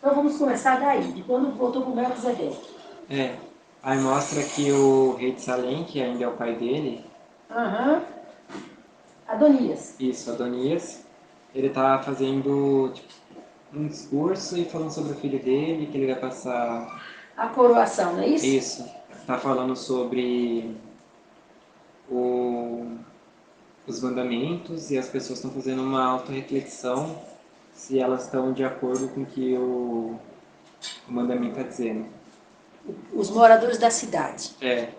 Então vamos começar daí, de quando voltou para o Melquisedeque. É. Aí mostra que o rei de Salém, que ainda é o pai dele, Aham. Adonias. isso, Adonias, ele tá fazendo tipo, um discurso e falando sobre o filho dele, que ele vai passar. A coroação, não é isso? Isso. Tá falando sobre o... os mandamentos e as pessoas estão fazendo uma autorreflexão se elas estão de acordo com o que o mandamento está dizendo. Os moradores da cidade. É.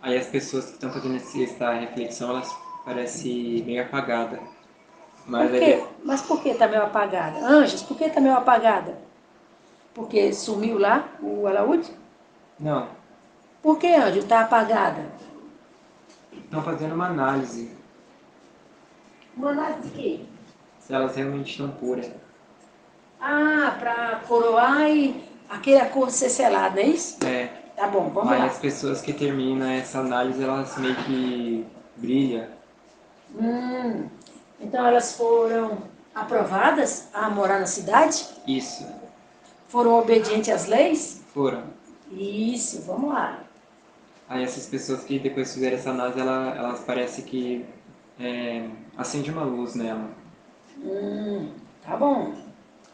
Aí as pessoas que estão fazendo essa reflexão, elas parecem meio apagadas. Por Mas aí... quê? Mas por que está meio apagada? Anjos, por que está meio apagada? Porque sumiu lá o alaúde? Não, Por que, Anjo, está apagada? estão fazendo uma análise Uma análise de quê? se elas realmente estão puras. Ah, para coroar e aquele acordo ser selado, não é isso? É. Tá bom, vamos Aí as lá. pessoas que terminam essa análise, elas meio que brilham. Hum, então elas foram aprovadas a morar na cidade? Isso. Foram obedientes às leis? Foram. Isso, vamos lá. Aí essas pessoas que depois fizeram essa análise, elas parecem que acende uma luz nela. Tá bom.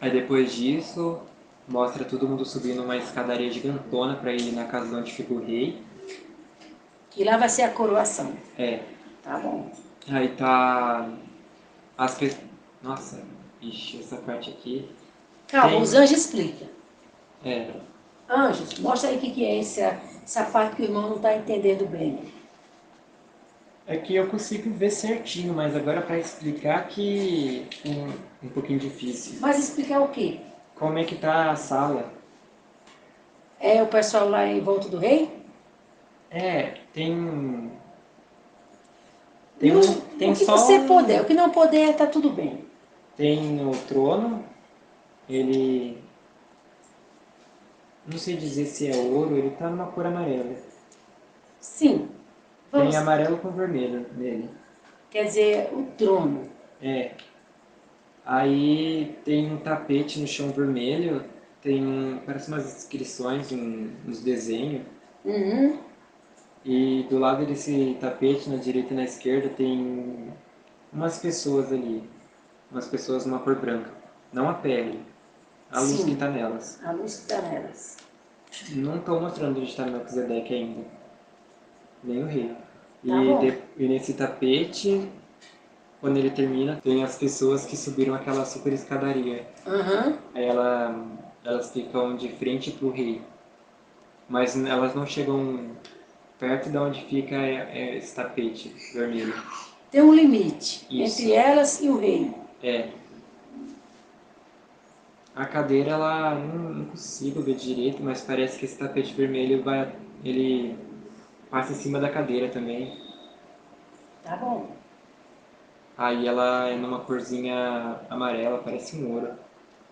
Aí depois disso, mostra todo mundo subindo uma escadaria gigantona para ir na casa onde fica o rei. Que lá vai ser a coroação. É. Tá bom. Aí tá as pessoas... Nossa, ixi, essa parte aqui... Calma, os Tem... anjos explicam. É, Anjos, mostra aí o que é essa parte que o irmão não está entendendo bem. é que eu consigo ver certinho, mas agora para explicar que um pouquinho difícil. Mas explicar o quê? Como é que tá a sala? É o pessoal lá em volta do rei? É, E tem um, o tem que só você puder, um, o que não puder, tá tudo bem. tem o trono, ele, não sei dizer se é ouro, ele tá numa cor amarela. Sim, Tem vamos. amarelo com vermelho nele. Quer dizer, o trono. É, aí tem um tapete no chão vermelho, parece umas inscrições, uns desenhos. Uhum. E do lado desse tapete, na direita e na esquerda, tem umas pessoas ali. Umas pessoas numa cor branca. Não a pele, a luz que Sim, está nelas. a luz que está nelas. Não estão mostrando onde está Melquisedeque ainda, nem o rei. Tá bom. E nesse tapete, quando ele termina, tem as pessoas que subiram aquela super escadaria. Uhum. Aí elas ficam de frente para o rei, mas elas não chegam perto de onde fica esse tapete vermelho. Tem um limite Isso, entre elas e o rei. é. A cadeira, ela não consigo ver direito, mas parece que esse tapete vermelho ele passa em cima da cadeira também. Tá bom. Aí ela é numa corzinha amarela, parece um ouro.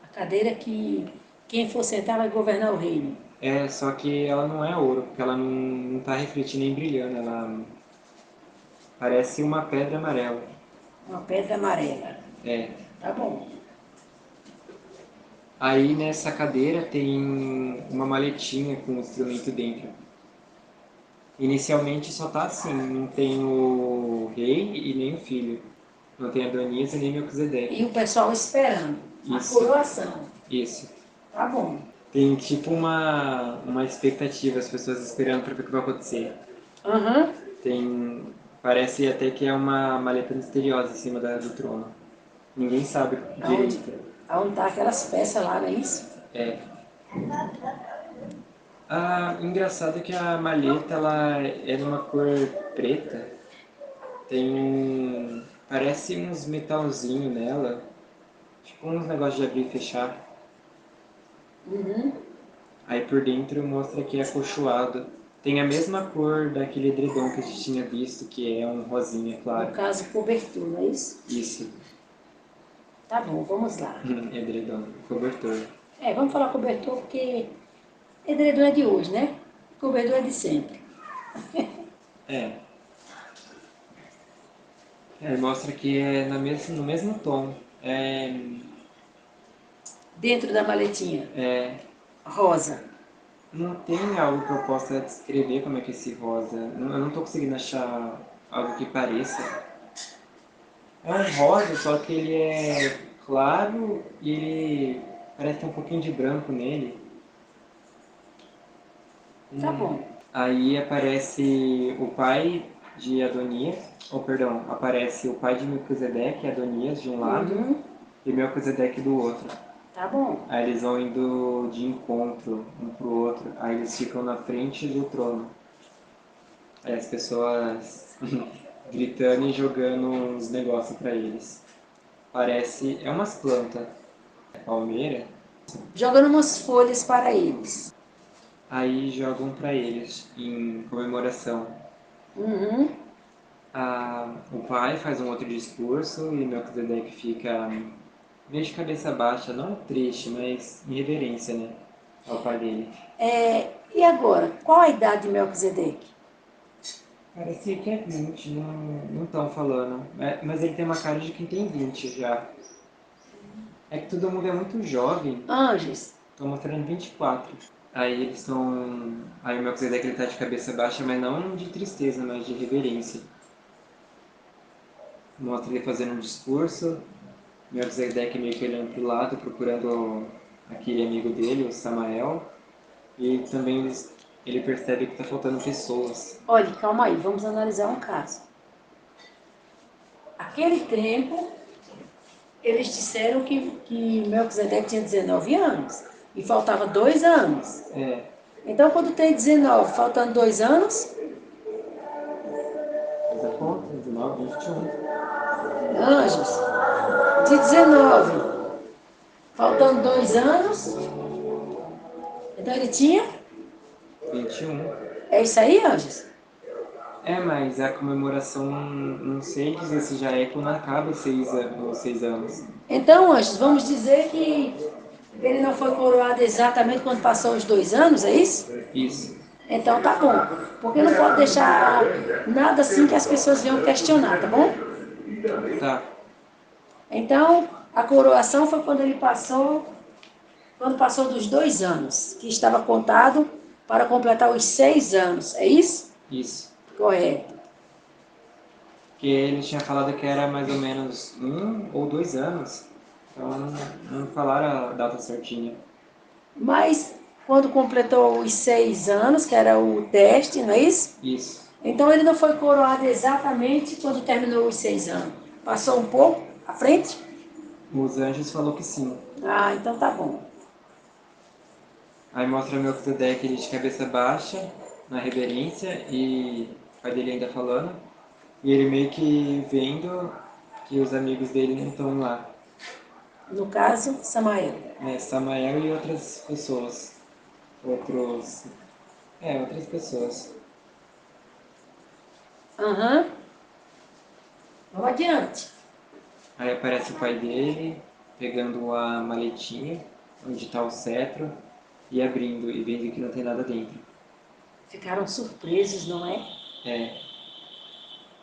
A cadeira que quem for sentar vai governar o reino. É, só que ela não é ouro, porque ela não tá refletindo nem brilhando, ela parece uma pedra amarela. Uma pedra amarela. É. Tá bom. Aí nessa cadeira tem uma maletinha com um instrumento dentro. Inicialmente só tá assim, não tem o rei e nem o filho. Não tem Adonias e nem E Melquisedeque. o pessoal esperando. A Isso, coroação. isso. Tá bom. Tem tipo uma expectativa, as pessoas esperando para ver o que vai acontecer. Uhum. Tem, parece até que é uma maleta misteriosa em cima do trono. Ninguém sabe Aonde, direito. aonde tá aquelas peças lá, não é isso? É. Engraçado é que a maleta ela é de uma cor preta. Parece uns metalzinho nela. Tipo uns negócios de abrir e fechar. Uhum. Aí por dentro mostra que é acolchoado. Tem a mesma cor daquele edredom que a gente tinha visto, que é um rosinha No claro. caso, cobertura, não é isso? Isso, Tá bom, vamos lá. edredom, cobertor. Vamos falar cobertor porque edredom é de hoje, né? Cobertor é de sempre. É, mostra que é no mesmo tom. É, Dentro da maletinha. É, Rosa. não tem algo que eu possa descrever como é que é esse rosa. Eu não tô conseguindo achar algo que pareça. É um rosa, só que ele é claro e ele parece ter um pouquinho de branco nele. Tá bom. Aí aparece o pai de Adonias, ou perdão, aparece o pai de Melquisedeque, Adonias, de um lado, Uhum. e Melquisedeque do outro. Tá bom. Aí eles vão indo de encontro um pro outro, aí eles ficam na frente do trono. Aí as pessoas gritando e jogando uns negócios pra eles. Parece, é umas plantas, palmeira, Jogando umas folhas para eles. aí jogam pra eles em comemoração. Uhum. O pai faz um outro discurso e Melquisedeque fica meio de cabeça baixa, não triste, mas em reverência, né, ao pai dele. E agora, qual a idade de Melquisedeque? Parece que é 20, não estão falando. Mas ele tem uma cara de quem tem 20 já. É que todo mundo é muito jovem, Anjos. estão mostrando 24. Aí eles estão. Aí o Melquisedeque ele tá de cabeça baixa, mas não de tristeza, mas de reverência. Mostra ele fazendo um discurso, Melquisedeque meio que olhando pro lado, procurando aquele amigo dele, o Samael. E também ele percebe que tá faltando pessoas. Olha, calma aí, vamos analisar um caso. Aquele tempo, eles disseram que Melquisedeque tinha 19 anos e faltava 2 anos. É, Então, quando tem 19, faltando 2 anos, faz a conta, 19, 21. anjos, de 19, faltando 2 anos, então ele tinha. 21. É isso aí, anjos? É, mas a comemoração, não sei dizer se já é quando acaba os 6 anos. Então, anjos, vamos dizer que ele não foi coroado exatamente quando passou os 2 anos, é isso? Isso, Então tá bom. Porque não pode deixar nada assim que as pessoas venham questionar, tá bom? tá. Então, a coroação foi quando passou dos 2 anos, que estava contado para completar os 6 anos, é isso? Isso. Correto. Porque ele tinha falado que era mais ou menos 1 ou 2 anos. Então não falaram a data certinha. Mas quando completou os 6 anos, que era o teste, não é isso? Isso. Então ele não foi coroado exatamente quando terminou os 6 anos. Passou um pouco à frente? Os anjos falou que sim. Ah, então tá bom. Aí mostra Melquisedeque ele de cabeça baixa, na reverência, e o pai dele ainda falando. E ele meio que vendo que os amigos dele não estão lá. No caso, Samael. Né? Samael e outras pessoas. Outros. Outras pessoas. Aham. Vamos adiante. Aí aparece o pai dele, pegando a maletinha, onde está o cetro, e abrindo, e vendo que não tem nada dentro. Ficaram surpresos, não é? É,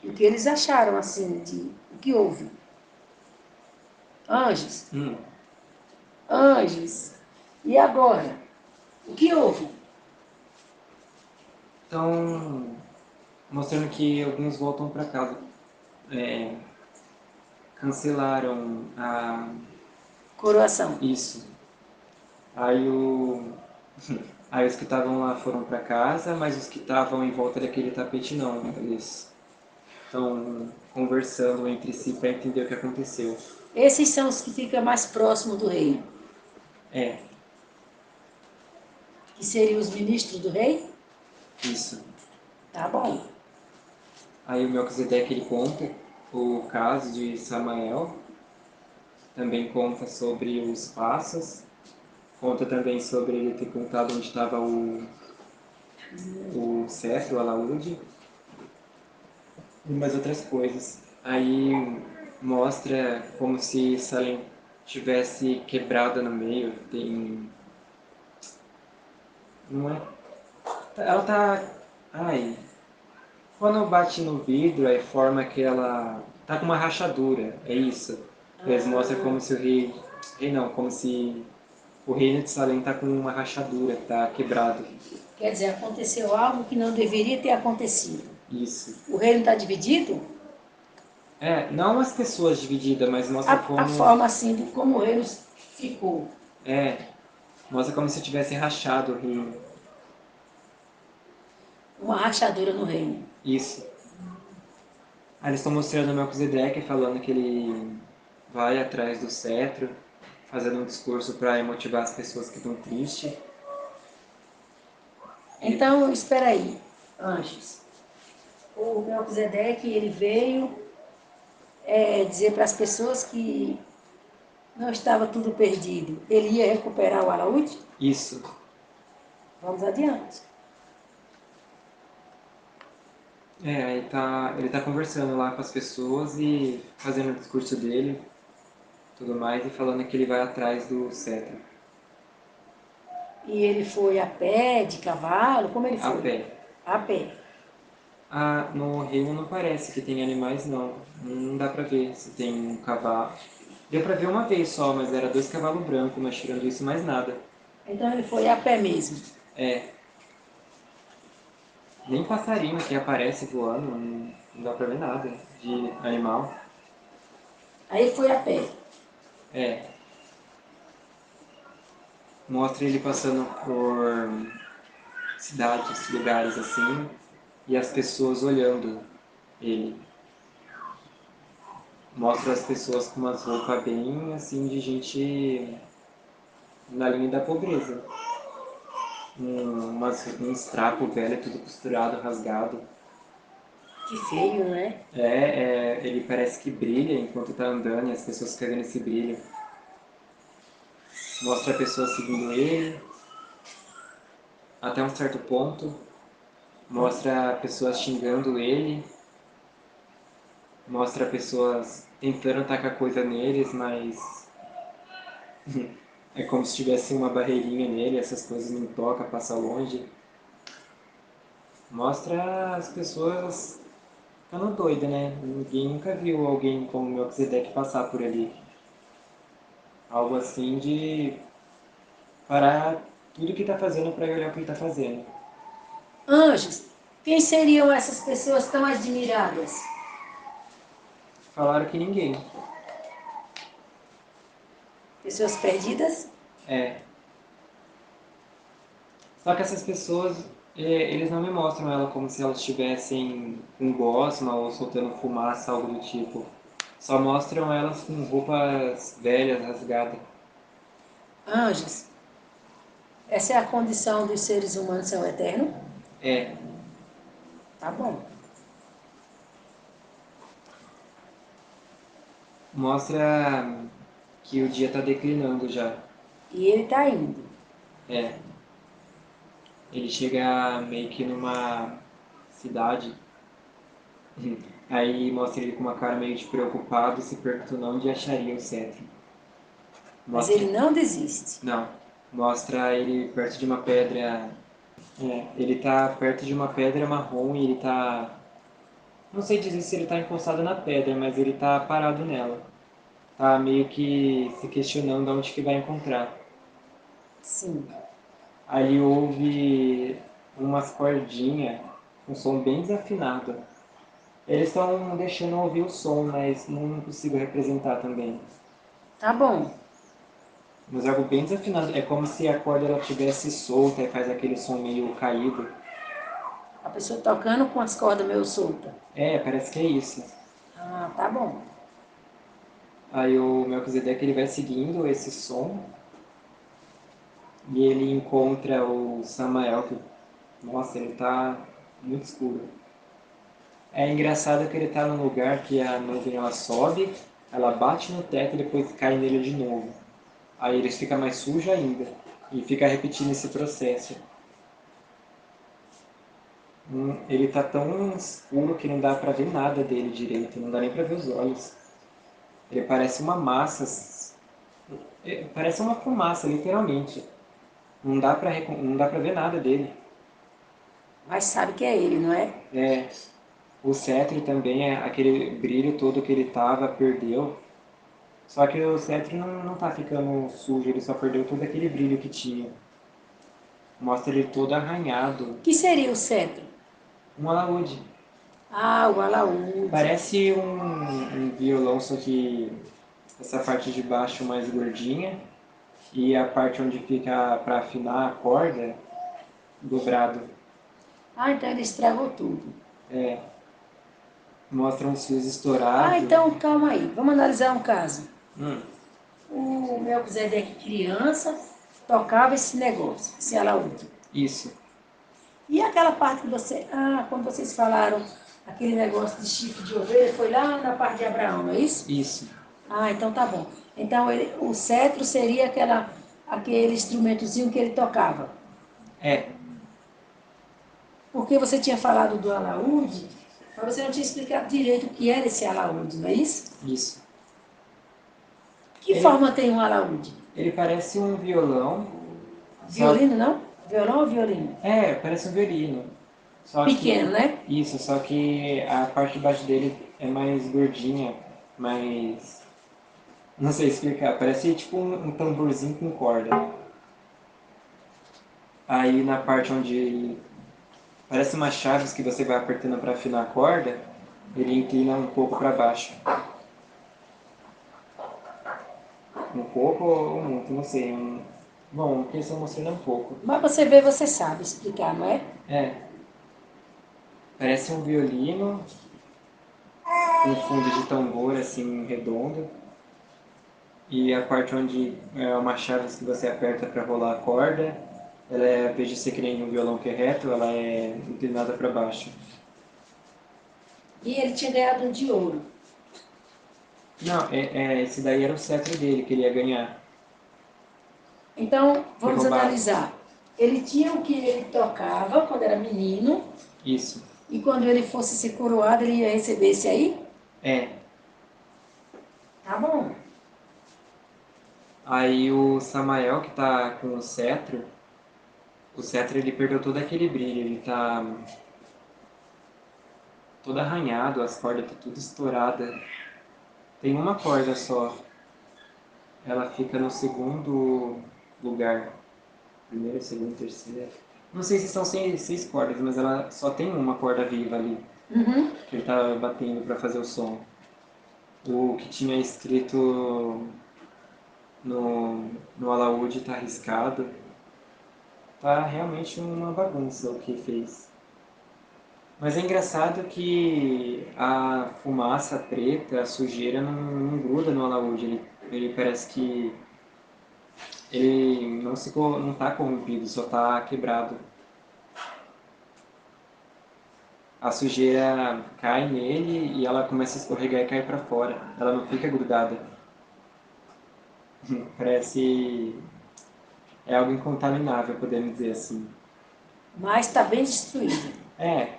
E o que eles acharam, assim, de o que houve? Anjos, anjos. E agora? O que houve? então, mostrando que alguns voltam para casa. Cancelaram Coroação. isso. Aí aí os que estavam lá foram para casa, mas os que estavam em volta daquele tapete não. Eles estão conversando entre si para entender o que aconteceu. Esses são os que ficam mais próximos do rei, É, que seriam os ministros do rei? isso. Tá bom. Aí o Melquisedeque ele conta o caso de Samael, também conta sobre os passos, conta também sobre ele ter contado onde estava o cetro, o alaúde, e mais outras coisas. Aí mostra como se Salem tivesse quebrada no meio, tem... Não é... Ela tá... Ai... Quando bate no vidro, aí forma que ela tá com uma rachadura, é isso. Eles mostram como se o rei... Rei não, como se O reino de Salem está com uma rachadura, está quebrado. Quer dizer, aconteceu algo que não deveria ter acontecido. Isso. O reino está dividido? Não as pessoas divididas, mas mostra A como... forma assim de como o reino ficou. Mostra como se tivesse rachado o reino. Uma rachadura no reino. Isso. Aí eles estão mostrando o Melquisedeque falando que ele vai atrás do cetro, fazendo um discurso para motivar as pessoas que estão tristes. Então, espera aí, anjos. O Melquisedeque, ele veio dizer para as pessoas que não estava tudo perdido. Ele ia recuperar o alaúde? Isso. Vamos adiante. Aí ele tá conversando lá com as pessoas e fazendo o discurso dele, tudo mais, e falando que ele vai atrás do cetro. E ele foi a pé, de cavalo? Como ele A foi? pé. A pé. No reino não parece que tem animais, não. Não dá pra ver se tem um cavalo. Deu pra ver uma vez só, mas era 2 cavalos brancos, mas tirando isso, mais nada. Então ele foi a pé mesmo. Nem passarinho que aparece voando, não dá pra ver nada de animal. Aí ele foi a pé. É. Mostra ele passando por cidades, lugares assim, e as pessoas olhando ele. Mostra as pessoas com umas roupas bem assim de gente na linha da pobreza. Uns trapos velho, tudo costurado, rasgado. Que feio, né? Ele parece que brilha enquanto tá andando e as pessoas ficam vendo esse brilho. Mostra a pessoa seguindo ele até um certo ponto. Mostra pessoas xingando ele. Mostra pessoas tentando tacar coisa neles, mas é como se tivesse uma barreirinha nele, essas coisas não tocam, passa longe. Mostra as pessoas ficando doidas, né? Ninguém nunca viu alguém como o Melquisedeque passar por ali. Algo assim de parar tudo que está fazendo para olhar o que ele está fazendo. Anjos, quem seriam essas pessoas tão admiradas? Falaram que ninguém. Pessoas perdidas? É. Só que essas pessoas, eles não me mostram ela como se elas estivessem com gosma ou soltando fumaça, algo do tipo. Só mostram elas com roupas velhas, rasgadas. Anjos, essa é a condição dos seres humanos ser eterno? É. Tá bom. Mostra que o dia está declinando já. E ele está indo. É. Ele chega meio que numa cidade. Aí mostra ele com uma cara meio de preocupado, se perguntando onde acharia o cetro. Mas Mostra... ele não desiste. Não. Mostra ele perto de uma pedra. Ele tá perto de uma pedra marrom e ele tá... Não sei dizer se ele tá encostado na pedra, mas ele tá parado nela. Tá meio que se questionando onde que vai encontrar. Sim. Ali houve umas cordinhas, um som bem desafinado. Eles estão deixando eu ouvir o som, mas não consigo representar também. Tá bom. Mas é algo bem desafinado. É como se a corda ela tivesse solta e faz aquele som meio caído. A pessoa tocando com as cordas meio soltas. Parece que é isso. Ah, tá bom. Aí o Melquisedeque ele vai seguindo esse som e ele encontra o Samael, que, nossa, ele tá muito escuro. É engraçado que ele tá num lugar que a nuvem ela sobe, ela bate no teto e depois cai nele de novo. Aí ele fica mais sujo ainda e fica repetindo esse processo. Ele tá tão escuro que não dá pra ver nada dele direito, não dá nem pra ver os olhos. Ele parece uma massa, parece uma fumaça, literalmente. Não dá pra ver nada dele. Mas sabe que é ele, não é? O cetro também, aquele brilho todo que ele tava, perdeu. Só que o cetro não tá ficando sujo, ele só perdeu todo aquele brilho que tinha. Mostra ele todo arranhado. O que seria o cetro? Um alaúde. Ah, o alaúde. Parece um violão, só que essa parte de baixo mais gordinha e a parte onde fica para afinar a corda, dobrado. Ah, então ele estragou tudo. É, mostra uns fios Ah, estourados. então calma aí. Vamos analisar um caso. Hum, O Melquisedeque criança tocava esse negócio, esse alaúde. isso, E aquela parte que você. Ah, quando vocês falaram aquele negócio de chifre de ovelha, foi lá na parte de Abraão, não é isso? isso. Ah, então tá bom. Então o cetro seria aquele instrumentozinho que ele tocava. É, Porque você tinha falado do alaúde, mas você não tinha explicado direito o que era esse alaúde, não é isso? isso. Que Ele, forma tem um alaúde? ele parece um violão, só Violino, não? Violão ou violino? parece um violino. Só que Pequeno, né? isso, só que a parte de baixo dele é mais gordinha, mais não sei explicar, parece tipo um tamborzinho com corda. Aí na parte onde parece umas chaves que você vai apertando para afinar a corda, ele inclina um pouco para baixo. Um pouco ou muito, não sei. Bom, o que eles estão mostrando é um pouco. Mas você vê, você sabe explicar, não é? É, parece um violino com fundo de tambor assim redondo. E a parte onde é uma chave que você aperta para rolar a corda, ela é, ao invés de ser que nem um violão que é reto, ela é inclinada para baixo. E ele tinha ganhado um de ouro. Não, esse daí era o cetro dele que ele ia ganhar. Então, Foi vamos roubado. analisar. Ele tinha o que ele tocava quando era menino, Isso. e quando ele fosse ser coroado, ele ia receber esse aí? É. Tá bom. Aí o Samael que tá com o cetro ele perdeu todo aquele brilho, ele tá todo arranhado, as cordas tá tudo estourada. Tem uma corda só. Ela fica no segundo lugar. Primeiro, segundo, terceiro. Não sei se são seis cordas, mas ela só tem uma corda viva ali, Uhum. que ele tá batendo para fazer o som. O que tinha escrito no alaúde tá riscado. Tá realmente uma bagunça o que fez. Mas é engraçado que a fumaça preta, a sujeira, não gruda no alaúde. Ele parece que ele não tá corrompido, só tá quebrado. A sujeira cai nele e ela começa a escorregar e cair para fora. Ela não fica grudada. Parece é algo incontaminável, podemos dizer assim. Mas está bem destruído. É,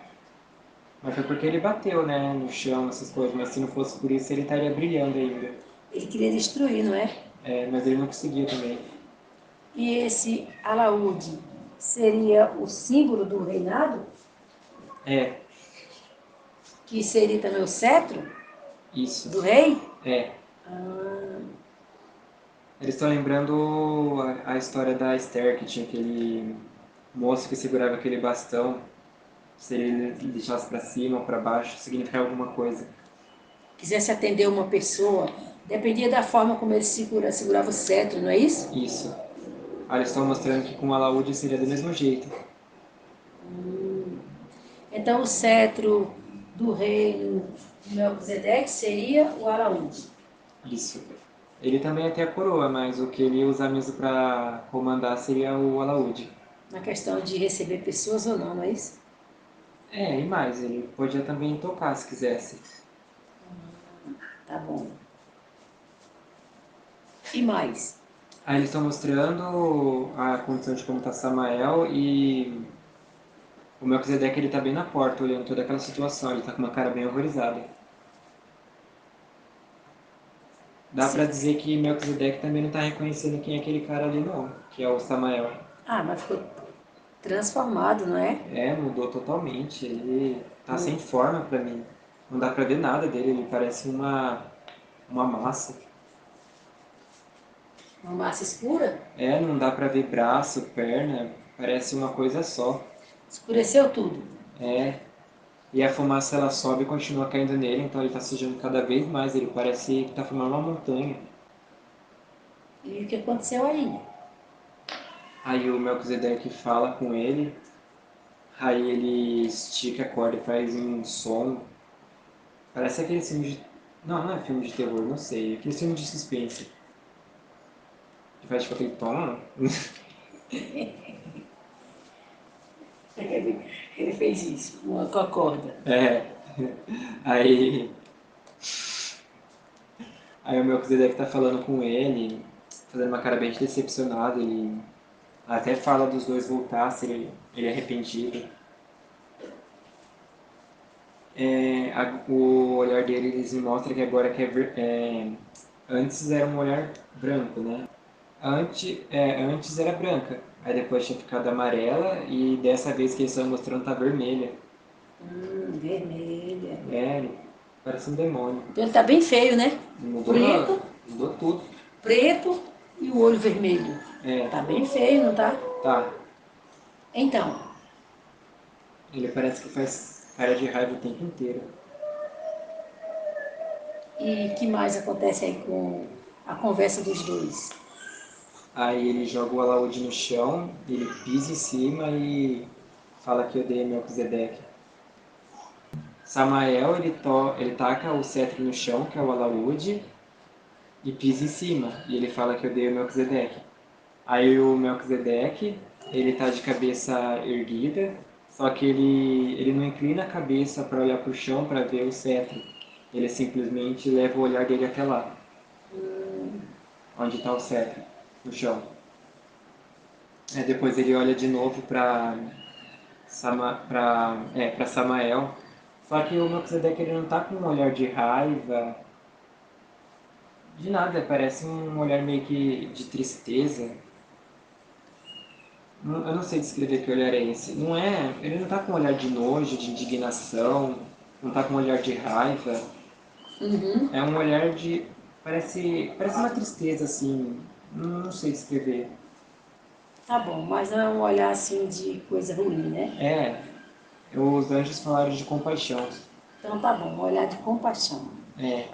mas foi porque ele bateu, né, no chão, essas coisas. Mas se não fosse por isso, ele estaria brilhando ainda. Ele queria destruir, não é? É, mas ele não conseguiu também. E esse alaúde seria o símbolo do reinado, É, que seria também o cetro isso. do rei? É. Ah, Eles estão lembrando a história da Esther, que tinha aquele moço que segurava aquele bastão. Se ele deixasse para cima ou para baixo, significava alguma coisa. quisesse atender uma pessoa, dependia da forma como ele segurava o cetro, não é isso? Isso. Aí eles estão mostrando que com o alaúde seria do mesmo jeito. Então o cetro do reino de Melquisedeque seria o alaúde. Isso. Ele também tem a coroa, mas o que ele ia usar mesmo para comandar seria o alaúde. Na questão de receber pessoas ou não, não é isso? É, e mais, ele podia também tocar se quisesse. Tá bom. E mais? Aí eles estão mostrando a condição de como está Samael e o Melquisedeque ele tá bem na porta, olhando toda aquela situação. Ele tá com uma cara bem horrorizada. Dá Sim. pra dizer que Melquisedeque também não tá reconhecendo quem é aquele cara ali não, que é o Samael. Ah, mas ficou transformado, não é? É, mudou totalmente. Ele tá sem forma pra mim. Não dá pra ver nada dele, ele parece uma massa. Uma massa escura? É, não dá pra ver braço, perna, parece uma coisa só. Escureceu tudo. É, e a fumaça ela sobe e continua caindo nele, então ele tá sujando cada vez mais, ele parece que tá formando uma montanha. E o que aconteceu aí? Aí o Melquisedeque fala com ele, aí ele estica a corda e faz um som. Parece aquele filme de... Não, não é filme de terror, não sei. Aquele filme de suspense. Que faz tipo aquele tom. Ele fez isso, com a corda. É. Aí, aí o Melquisedeque tá falando com ele, fazendo uma cara bem decepcionada. Ele até fala dos dois voltar, se ele é arrependido. O olhar dele eles me mostra que agora que antes era um olhar branco, né? Antes era branca, aí depois tinha ficado amarela e dessa vez que eles estão mostrando tá vermelha. Vermelha. É, parece um demônio. Então ele tá bem feio, né? Mudou, Preto, mudou tudo. preto e o olho vermelho. É, Tá bem feio, não tá? tá. Então, Ele parece que faz cara de raiva o tempo inteiro. e que mais acontece aí com a conversa dos dois? Aí ele joga o alaúde no chão, ele pisa em cima e fala que odeia Melquisedeque. Samael, ele taca o cetro no chão, que é o alaúde, e pisa em cima. E ele fala que odeia Melquisedeque. Aí o Melquisedeque, ele tá de cabeça erguida, só que ele não inclina a cabeça para olhar para o chão para ver o cetro. Ele simplesmente leva o olhar dele até lá, onde está o cetro, no chão. Aí depois ele olha de novo para Samael. Só que o Melquisedeque ele não tá com um olhar de raiva, de nada, parece um olhar meio que de tristeza. Eu não sei descrever que olhar é esse. Não é, ele não tá com um olhar de nojo, de indignação, não tá com um olhar de raiva. Uhum. É um olhar de parece uma tristeza assim. Não sei descrever. Tá bom, mas não é um olhar assim de coisa ruim, né? É, os anjos falaram de compaixão. Então tá bom, um olhar de compaixão. É.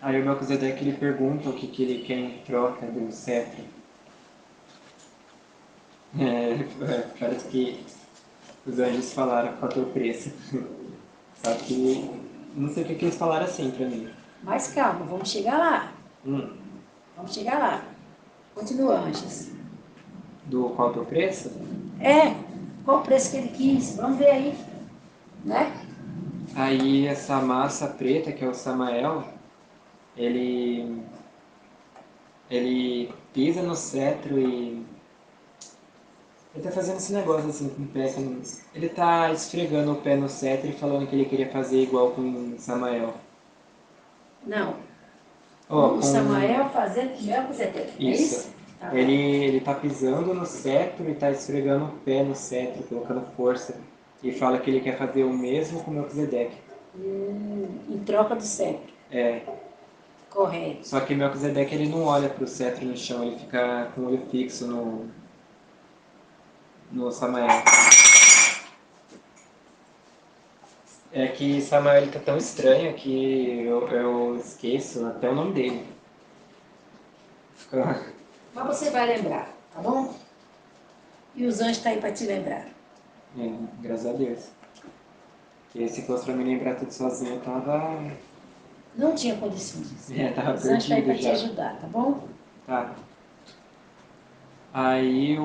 Aí o Melquisedeque ele pergunta o que ele quer em troca do cetro. Parece que os anjos falaram qual é o preço. Só que não sei o que eles falaram assim pra mim. Mas calma, vamos chegar lá. Hum, Vamos chegar lá. Continua antes. do qual é o preço? É, qual o preço que ele quis? Vamos ver aí, né? Aí essa massa preta, que é o Samael, ele, ele pisa no cetro e ele tá fazendo esse negócio assim com o pé. Ele tá esfregando o pé no cetro e falando que ele queria fazer igual com Samael. Não, Ó, o com Samael fazendo Melquisedeque, não é isso. isso? Tá bom. Ele tá pisando no cetro e tá esfregando o pé no cetro, colocando força. E fala que ele quer fazer o mesmo com o Melquisedeque. Em troca do cetro. É, Correto. só que Melquisedeque ele não olha pro cetro no chão, ele fica com o olho fixo no Samael. É que Samael ele tá tão estranho que eu esqueço até o nome dele. Fica... Mas você vai lembrar, tá bom? E os anjos estão aí para te lembrar. Graças a Deus. Porque se fosse pra me lembrar tudo sozinho, eu tava, Não tinha condições. tava Os anjos estão aí perdido para te já. ajudar, tá bom? Tá. Aí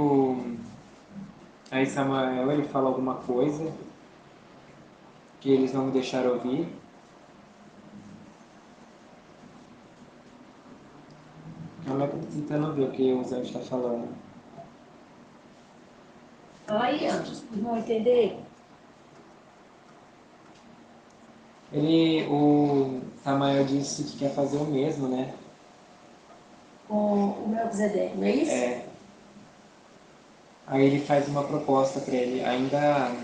Aí Samael ele fala alguma coisa que eles não me deixaram ouvir. Calma que eu tô tentando ver o que os anjos estão falando. Fala aí, anjos, vocês vão entender O Samael disse que quer fazer o mesmo, né? com o Melquisedeque, não é isso? É, aí ele faz uma proposta para ele. Ainda.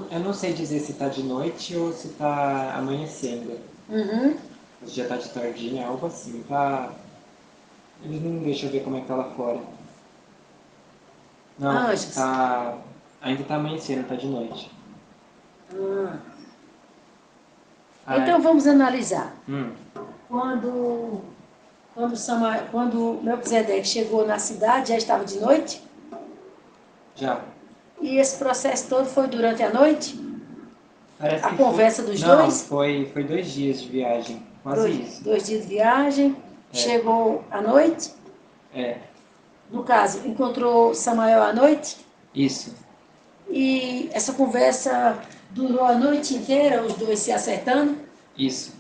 Eu não sei dizer se está de noite ou se está amanhecendo. Uhum. Hoje já tá de tardinha, algo assim. Tá. Eles não deixam eu ver como é que tá lá fora. Não, Anjos. tá. Ainda tá amanhecendo, tá de noite. Ah. Ah, Então vamos analisar. hum, Quando, quando Melquisedeque chegou na cidade, já estava de noite, já. e esse processo todo foi durante a noite, Parece a que foi. conversa dos Não, dois, foi 2 dias de viagem. Quase isso. 2 dias de viagem, É, chegou à noite, é, no caso, encontrou Samael à noite, isso, e essa conversa durou a noite inteira, os dois se acertando. isso.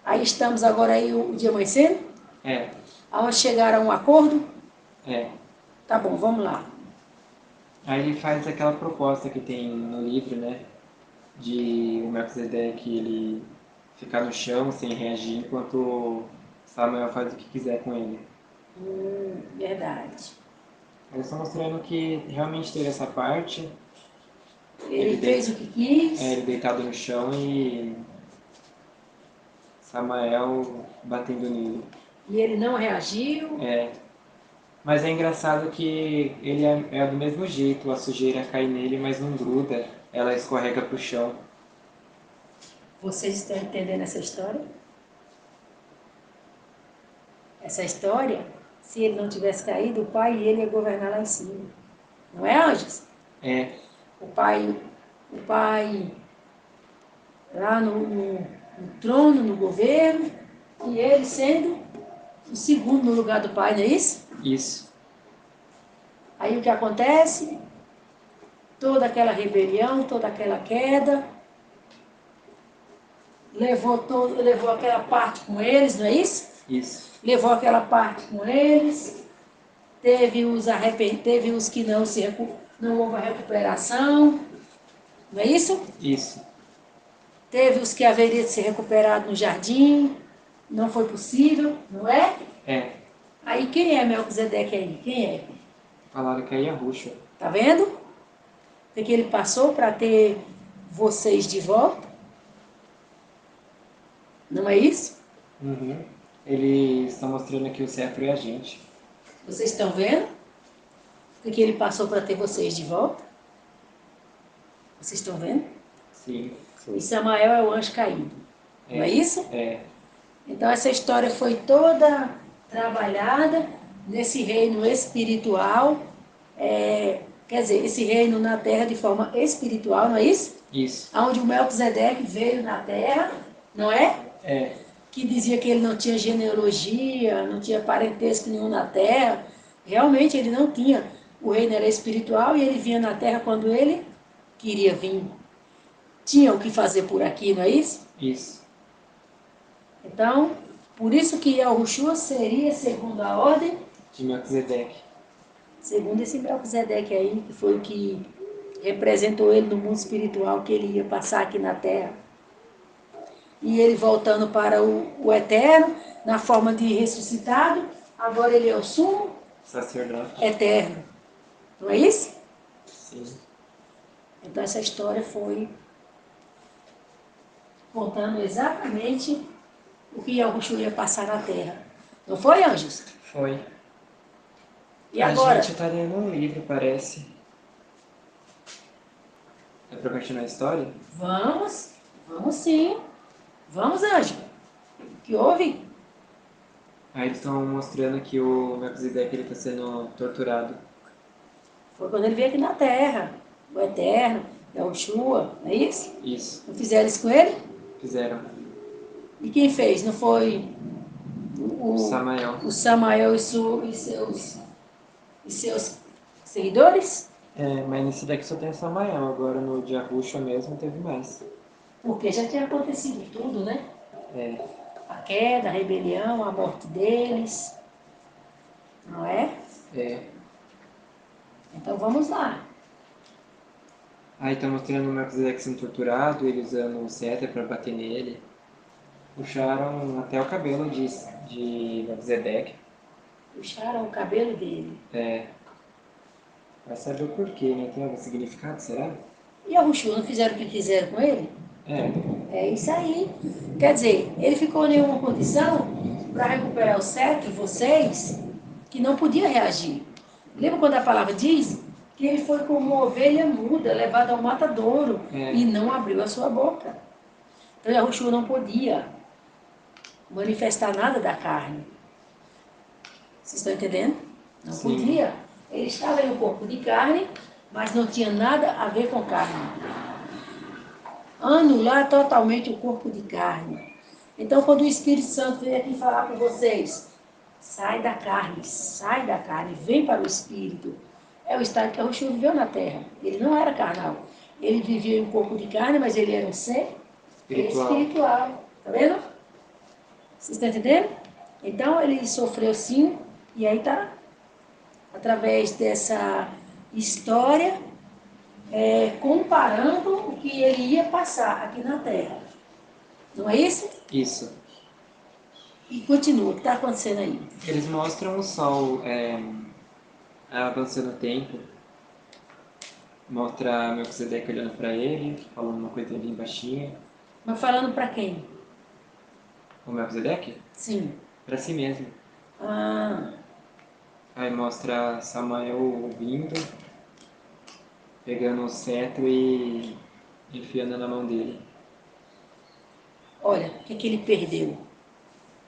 Aí estamos agora aí o dia amanhecendo, É, aonde chegaram a um acordo. é. Tá bom, vamos lá. Aí ele faz aquela proposta que tem no livro, né? De o Melquisedeque ele ficar no chão sem reagir enquanto Samuel faz o que quiser com ele. Verdade. Eles estão mostrando que realmente teve essa parte, Ele fez o que ele quis. deitado no chão e Samael batendo nele. E ele não reagiu. É, mas é engraçado que ele é do mesmo jeito, a sujeira cai nele, mas não gruda, ela escorrega pro chão. Vocês estão entendendo essa história? Essa história, se ele não tivesse caído, o pai e ele ia governar lá em cima. Não é, Anjos? É, O pai lá no trono, no governo, e ele sendo o segundo no lugar do pai, não é isso? isso, Aí o que acontece? Toda aquela rebelião, toda aquela queda, levou aquela parte com eles, não é isso? isso, Levou aquela parte com eles, teve os que não houve a recuperação, não é isso? isso. Teve os que haveria de ser recuperado no jardim, não foi possível, não é? É, Aí quem é Melquisedeque aí? Quem é? falaram que é Yahusha. Tá vendo? O que ele passou para ter vocês de volta, não é isso? Uhum. Eles estão mostrando que o cetro é a gente. Vocês estão vendo? O que ele passou para ter vocês de volta? Vocês estão vendo? Sim, E Samael é o anjo caído, não é isso? é, Então essa história foi toda trabalhada nesse reino espiritual, quer dizer, esse reino na terra de forma espiritual, não é isso? isso. Onde o Melquisedeque veio na terra, não é? É, Que dizia que ele não tinha genealogia, não tinha parentesco nenhum na terra. Realmente ele não tinha. O reino era espiritual e ele vinha na terra quando ele queria vir. Tinha o que fazer por aqui, não é isso? isso. Então, por isso que Yahushua seria segundo a ordem, De Melquisedeque. segundo esse Melquisedeque aí, que foi o que representou ele no mundo espiritual, que ele ia passar aqui na terra. E ele voltando para o eterno, na forma de ressuscitado, agora ele é o sumo Sacerdote. eterno. Não é isso? Sim. Então essa história foi contando exatamente o que Yahushua ia passar na terra. Não foi, anjos? Foi. E A agora? gente tá lendo um livro, parece. É pra continuar a história? Vamos sim. Vamos, anjo. O que houve? Aí eles estão mostrando que o Melquisedeque ele tá sendo torturado. Foi quando ele veio aqui na terra. O eterno, Yahushua, não é isso? Isso. Não fizeram isso com ele? Fizeram. E quem fez? Não foi Samael. o Samael e seus seguidores? É, mas nesse daqui só tem Samael. Agora no de Yahusha mesmo teve mais. Porque já tinha acontecido tudo, né? É, A queda, a rebelião, a morte deles, não é? é. Então vamos lá. Aí tá mostrando o Melquisedeque sendo torturado, ele usando um cetro pra bater nele. Puxaram até o cabelo de Melquisedeque. Puxaram o cabelo dele. É, vai saber o porquê, né? Tem algum significado, será? E a Yahushua não fizeram o que fizeram com ele? É, É isso aí. Quer dizer, ele ficou em uma condição para recuperar o cetro, vocês, que não podia reagir. Lembra quando a palavra diz que ele foi como uma ovelha muda, levada ao matadouro, e não abriu a sua boca. Então Yahushua não podia manifestar nada da carne. Vocês estão entendendo? Não Sim. podia. Ele estava em um corpo de carne, mas não tinha nada a ver com carne. Anular totalmente o corpo de carne. Então, quando o Espírito Santo vem aqui falar com vocês, sai da carne, vem para o Espírito. É o estado que Yahushua viveu na terra. Ele não era carnal. Ele vivia em um corpo de carne, mas ele era um ser espiritual. Tá vendo? Vocês estão entendendo? Então, ele sofreu sim, e aí tá, através dessa história, comparando o que ele ia passar aqui na terra. Não é isso? Isso. E continua, o que está acontecendo aí? Eles mostram o sol avançando o tempo. Mostra Melquisedeque olhando para ele, falando uma coisa bem baixinha. Mas falando para quem? O Melquisedeque? Sim. Para si mesmo. Ah, Aí mostra Samael ouvindo, pegando o cetro e enfiando na mão dele. olha, o que ele perdeu?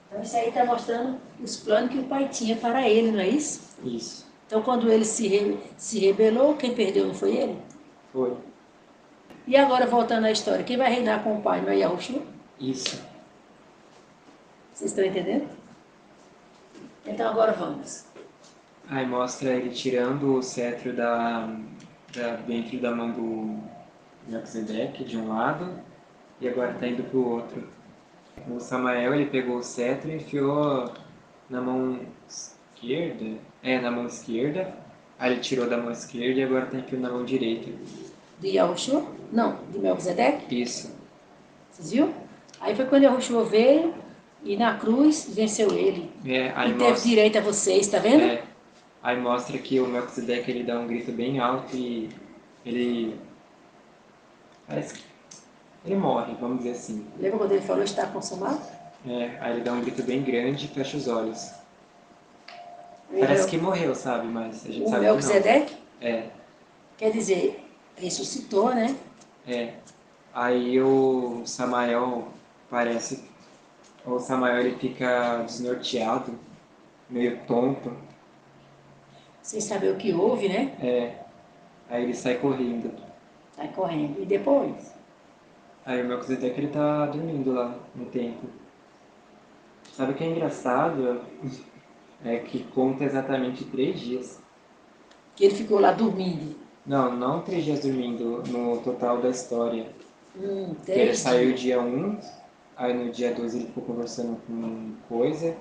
Então isso aí está mostrando os planos que o pai tinha para ele, não é isso? Isso. Então quando ele se rebelou, quem perdeu não foi ele? Foi. E agora voltando à história, quem vai reinar com o pai não é Yahushua? Isso. Vocês estão entendendo? Então agora vamos. Aí mostra ele tirando o cetro dentro da mão do Melquisedeque, de um lado, e agora está indo para o outro. O Samael, ele pegou o cetro e enfiou na mão esquerda. Na mão esquerda. Aí ele tirou da mão esquerda e agora está enfiando na mão direita. De Yahushua? Não, de Melquisedeque? Isso. Vocês viram? Aí foi quando Yahushua veio e na cruz venceu ele. Aí E teve direito a vocês, tá vendo? Aí mostra que o Melquisedeque ele dá um grito bem alto e ele parece que ele morre, vamos dizer assim. Lembra quando ele falou está consumado? Aí ele dá um grito bem grande e fecha os olhos. Parece que morreu, sabe? Mas a gente o sabe Melquisedeque? que não. Quer dizer, ressuscitou, né? Aí o Samael parece. O Samael ele fica desnorteado, meio tonto. Sem saber o que houve, né? Aí ele sai correndo. Sai correndo. E depois? Aí o Melquisedeque ele tá dormindo lá no templo. Sabe o que é engraçado? É que conta exatamente 3 dias. Que ele ficou lá dormindo. Não 3 dias dormindo no total da história. Que ele 3 saiu dias. dia 1, aí no dia 2 ele ficou conversando com coisa,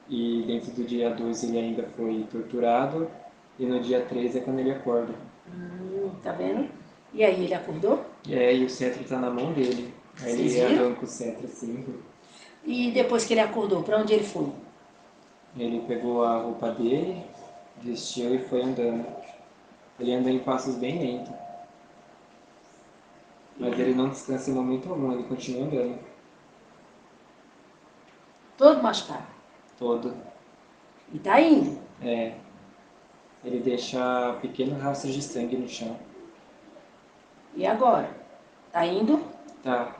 e dentro do dia 2 ele ainda foi torturado, e no dia 3 é quando ele acorda. Tá vendo? E aí, ele acordou? E o cetro tá na mão dele. Aí Vocês ele viram? andando com o cetro assim. E depois que ele acordou, para onde ele foi? Ele pegou a roupa dele, vestiu e foi andando. Ele anda em passos bem lentos. Mas ele não descansa em momento algum, ele continua andando. Todo machucado. Todo. E tá indo. Ele deixa pequenos rastros de sangue no chão. E agora? Tá indo? Tá.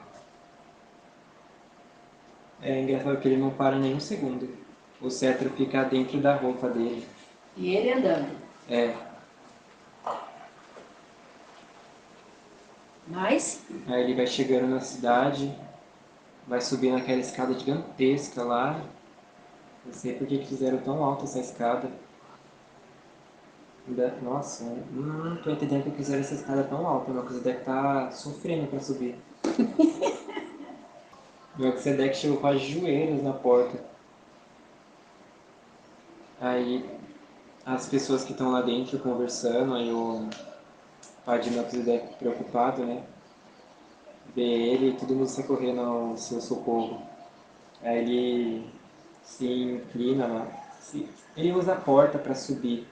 É engraçado que ele não para nem um segundo. O cetro fica dentro da roupa dele. E ele andando. Mas, Aí ele vai chegando na cidade, vai subindo aquela escada gigantesca lá. Não sei por que fizeram tão alta essa escada. Nossa, não tô entendendo que fizeram essa escada tão alta. O Melquisedeque tá sofrendo pra subir. O Melquisedeque chegou quase de joelhos na porta. Aí as pessoas que estão lá dentro conversando, aí o pai de Melquisedeque preocupado, né? Vê ele e todo mundo sai correndo ao seu socorro. Aí ele se inclina lá. Ele usa a porta para subir.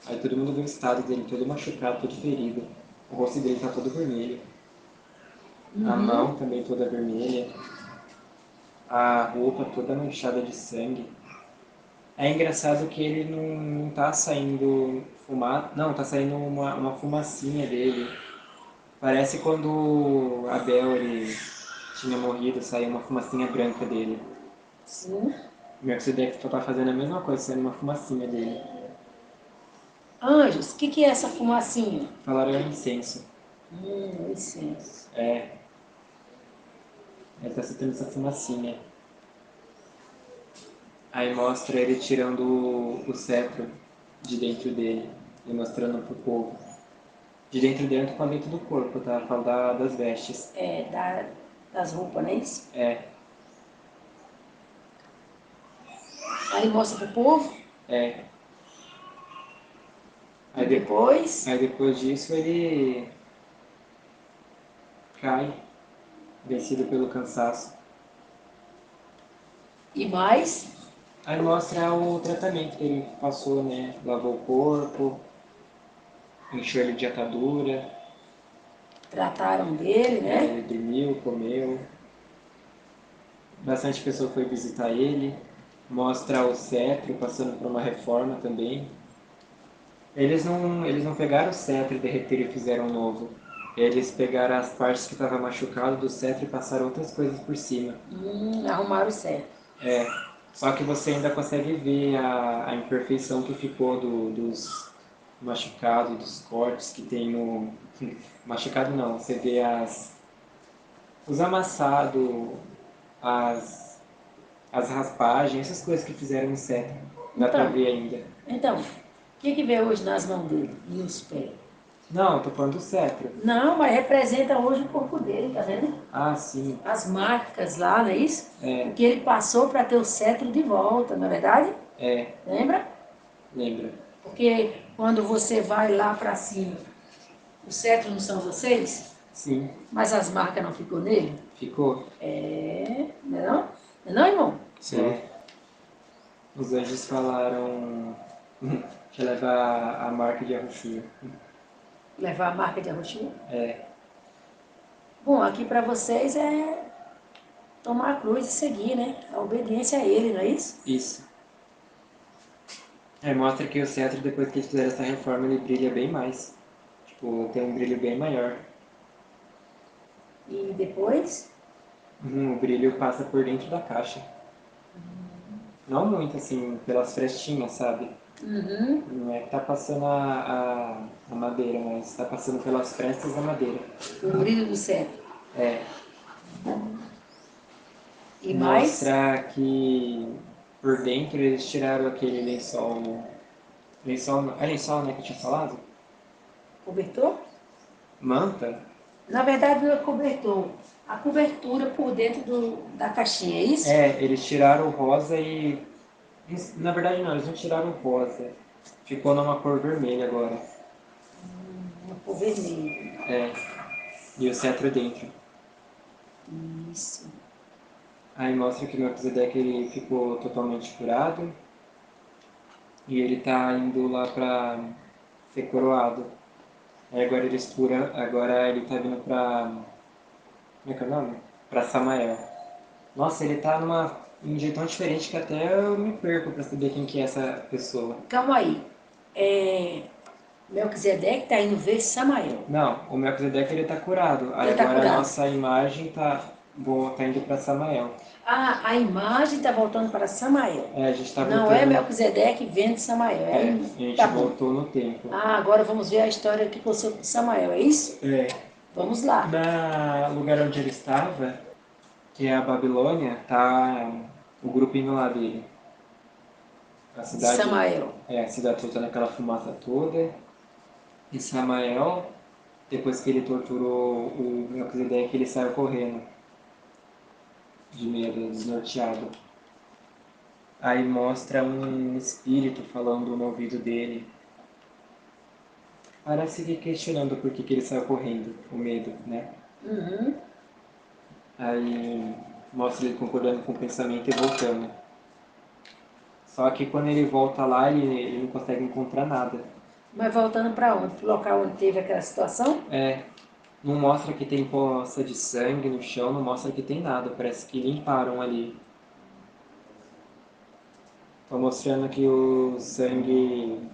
Aí todo mundo vê o estado dele todo machucado, todo ferido. O rosto dele tá todo vermelho. A Uhum. mão também toda vermelha. A roupa toda manchada de sangue. É engraçado que ele não tá saindo não, tá saindo uma fumacinha dele. Parece quando Abel ele tinha morrido, saiu uma fumacinha branca dele. Sim. O Melquisedeque tá fazendo a mesma coisa, saindo uma fumacinha dele. Anjos, o que é essa fumacinha? Falaram incenso. Licença. É, ele tá soltando essa fumacinha. Aí mostra ele tirando o cetro de dentro dele e mostrando pro povo. De dentro dele, eu tô falando dentro do corpo, tá? Falo das vestes. Das roupas, não é isso? É, Aí mostra pro povo, é. e Aí, depois, aí depois disso ele cai, vencido pelo cansaço. e mais, Aí mostra o tratamento que ele passou, né? Lavou o corpo, encheu ele de atadura, trataram dele, ele né? dormiu, comeu. Bastante pessoa foi visitar ele. Mostra o cetro passando por uma reforma também. Eles não pegaram o cetro e derreteram e fizeram um novo. Eles pegaram as partes que estavam machucadas do cetro e passaram outras coisas por cima. Arrumaram certo. É, só que você ainda consegue ver a imperfeição que ficou dos machucados, dos cortes que tem no... Machucado não, você vê os amassados, as raspagens, essas coisas que fizeram no cetro. Dá pra Então, ver ainda. então, o que vê hoje nas mãos dele e nos pés? Não, eu tô falando do cetro. Não, mas representa hoje o corpo dele, tá vendo? Ah, sim. As marcas lá, não é isso? É, O que ele passou para ter o cetro de volta, não é verdade? é, Lembra? lembra. Porque quando você vai lá para cima, o cetro não são vocês, Sim, mas as marcas não ficou nele? ficou. Não é não? Não é não, irmão? Sim. É. Os anjos falaram que leva a marca de Arroxia. Levar a marca de arroxinha? É, Bom, aqui para vocês é tomar a cruz e seguir, né? A obediência a ele, não é isso? isso. É, mostra que o cetro, depois que eles fizeram essa reforma, ele brilha bem mais. Tipo, tem um brilho bem maior. E depois, O brilho passa por dentro da caixa. Não muito, assim, pelas frestinhas, sabe? Não é que tá passando a madeira, mas tá passando pelas frestas da madeira. o brilho do cetro. É, E mais, mostra que por dentro eles tiraram aquele lençol. Lençol, né, que eu tinha falado? cobertor? Manta? Na verdade, não é cobertor. A cobertura por dentro da caixinha, é isso? É, eles tiraram o rosa e. Na verdade, não, eles não tiraram o rosa. Ficou numa cor vermelha agora. Uma cor vermelha. É, e o cetro dentro. Isso. Aí mostra que o Melquisedeque ele ficou totalmente curado e ele tá indo lá pra ser coroado. Aí agora ele tá vindo pra. Como é que é o nome? Pra Samael. Nossa, ele tá um jeito tão diferente que até eu me perco pra saber quem que é essa pessoa. Calma aí. Melquisedeque está indo ver Samael. Não, o Melquisedeque ele tá curado. Aí Ele está agora a curado. nossa imagem tá indo pra Samael. Ah, a imagem está voltando para Samael. É, a gente tá Não é voltando. Melquisedeque vendo Samael. É, a gente Tá bom. voltou no tempo. Ah, agora vamos ver a história que aconteceu com Samael, é isso? É. Vamos lá. No lugar onde ele estava, que é a Babilônia, tá o grupinho lá dele. A De cidade, Samael. a cidade toda naquela fumaça toda. E Samael, depois que ele torturou o Melquisedeque, ele saiu correndo, de medo, desnorteado. Aí mostra um espírito falando no ouvido dele. Parece que questionando por que ele saiu correndo, o medo, né? Uhum. Aí mostra ele concordando com o pensamento e voltando. Só que quando ele volta lá, ele não consegue encontrar nada. Mas voltando para onde? Para o local onde teve aquela situação? É, Não mostra que tem poça de sangue no chão, não mostra que tem nada, parece que limparam ali. Tô mostrando que o sangue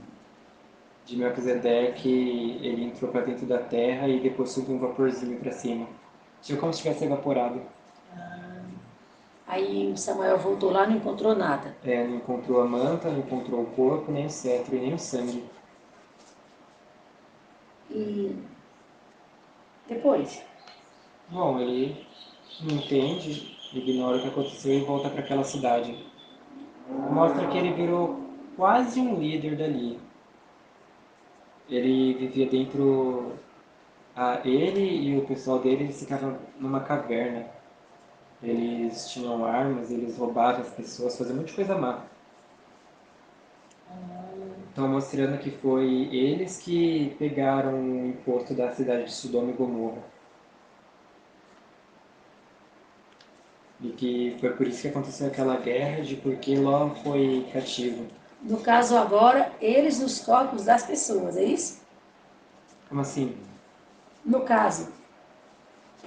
de Melquisedeque, ele entrou para dentro da terra e depois subiu um vaporzinho para cima. Tipo como se tivesse evaporado. Aí o Samuel voltou lá e não encontrou nada. Não encontrou a manta, não encontrou o corpo, nem o cetro e nem o sangue. E depois? Bom, ele não entende, ignora o que aconteceu e volta para aquela cidade. Mostra que ele virou quase um líder dali. Ele vivia dentro. Ele e o pessoal dele eles ficavam numa caverna. Eles tinham armas, eles roubavam as pessoas, faziam muita coisa má. Estão mostrando que foi eles que pegaram o imposto da cidade de Sodoma e Gomorra. E que foi por isso que aconteceu aquela guerra, de porque Ló foi cativo. No caso agora, eles nos corpos das pessoas, é isso? Como assim? No caso,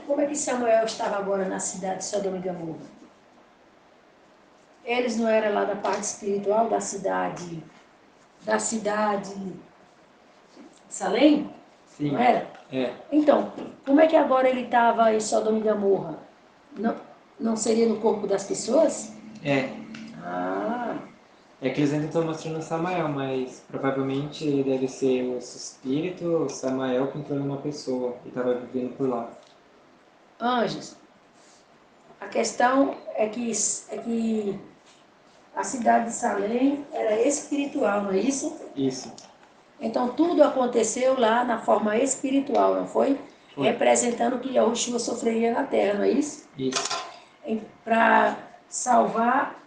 como é que Samuel estava agora na cidade de Sodoma e Gomorra? Eles não eram lá da parte espiritual da cidade de Salém? Não Sim, era? é. Então, como é que agora ele estava em Sodoma e Gomorra? Não, não seria no corpo das pessoas? É. Ah, É que eles ainda estão mostrando Samael, mas provavelmente deve ser o espírito Samael que entrou numa pessoa e estava vivendo por lá. anjos. A questão é que a cidade de Salém era espiritual, não é isso? Isso, Então tudo aconteceu lá na forma espiritual, não foi? foi. Representando que Yahushua sofreria na terra, não é isso? Isso, Para salvar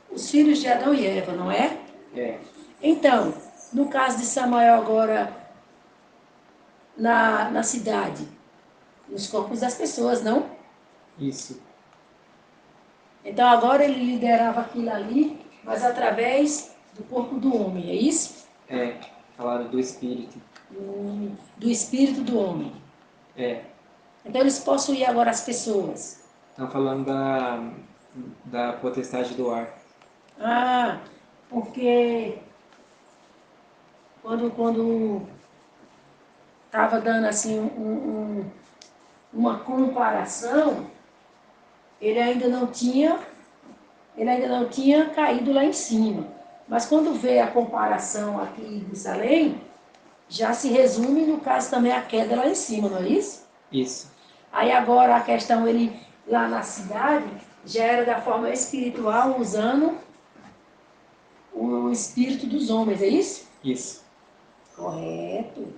os filhos de Adão e Eva, não é? é. Então, no caso de Samuel agora na cidade, nos corpos das pessoas, não? Isso, Então agora ele liderava aquilo ali, mas através do corpo do homem, é isso? é. Falaram do espírito. Do espírito do homem. É. Então eles possuíam agora as pessoas. Estão falando da potestade do ar. Ah, porque quando estava dando assim uma comparação, ele ainda não tinha, ele ainda não tinha caído lá em cima. Mas quando vê a comparação aqui de Salém, já se resume no caso também a queda lá em cima, não é isso? Isso, Aí agora a questão, ele lá na cidade, já era da forma espiritual, usando o espírito dos homens, é isso? isso. Correto.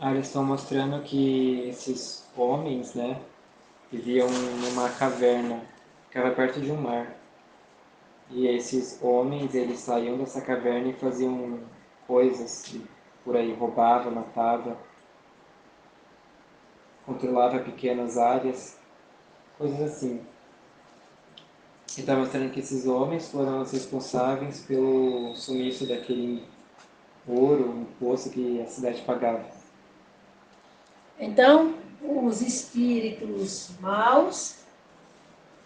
Eles estão mostrando que esses homens, né, viviam numa caverna, ficava perto de um mar. E esses homens, eles saíam dessa caverna e faziam coisas por aí, roubava, matava, controlava pequenas áreas, coisas assim. E está mostrando que esses homens foram os responsáveis pelo sumiço daquele ouro, imposto que a cidade pagava. Então, os espíritos maus,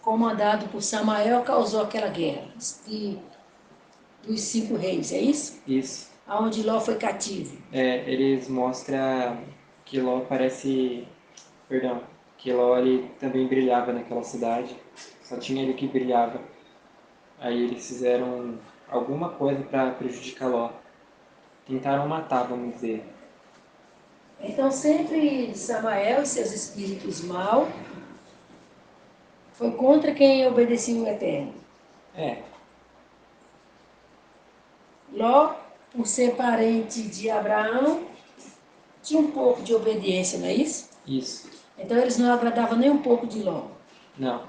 comandado por Samael, causou aquela guerra dos 5 reis, é isso? Isso. Aonde Ló foi cativo. Eles mostram que Ló parece... Perdão. Que Ló ele também brilhava naquela cidade. Só tinha ele que brilhava. Aí eles fizeram alguma coisa para prejudicar Ló. Tentaram matar, vamos dizer. Então, sempre Samael e seus espíritos maus foi contra quem obedecia o Eterno. É, Ló, por ser parente de Abraão, tinha um pouco de obediência, não é isso? isso. Então eles não agradavam nem um pouco de Ló. Não.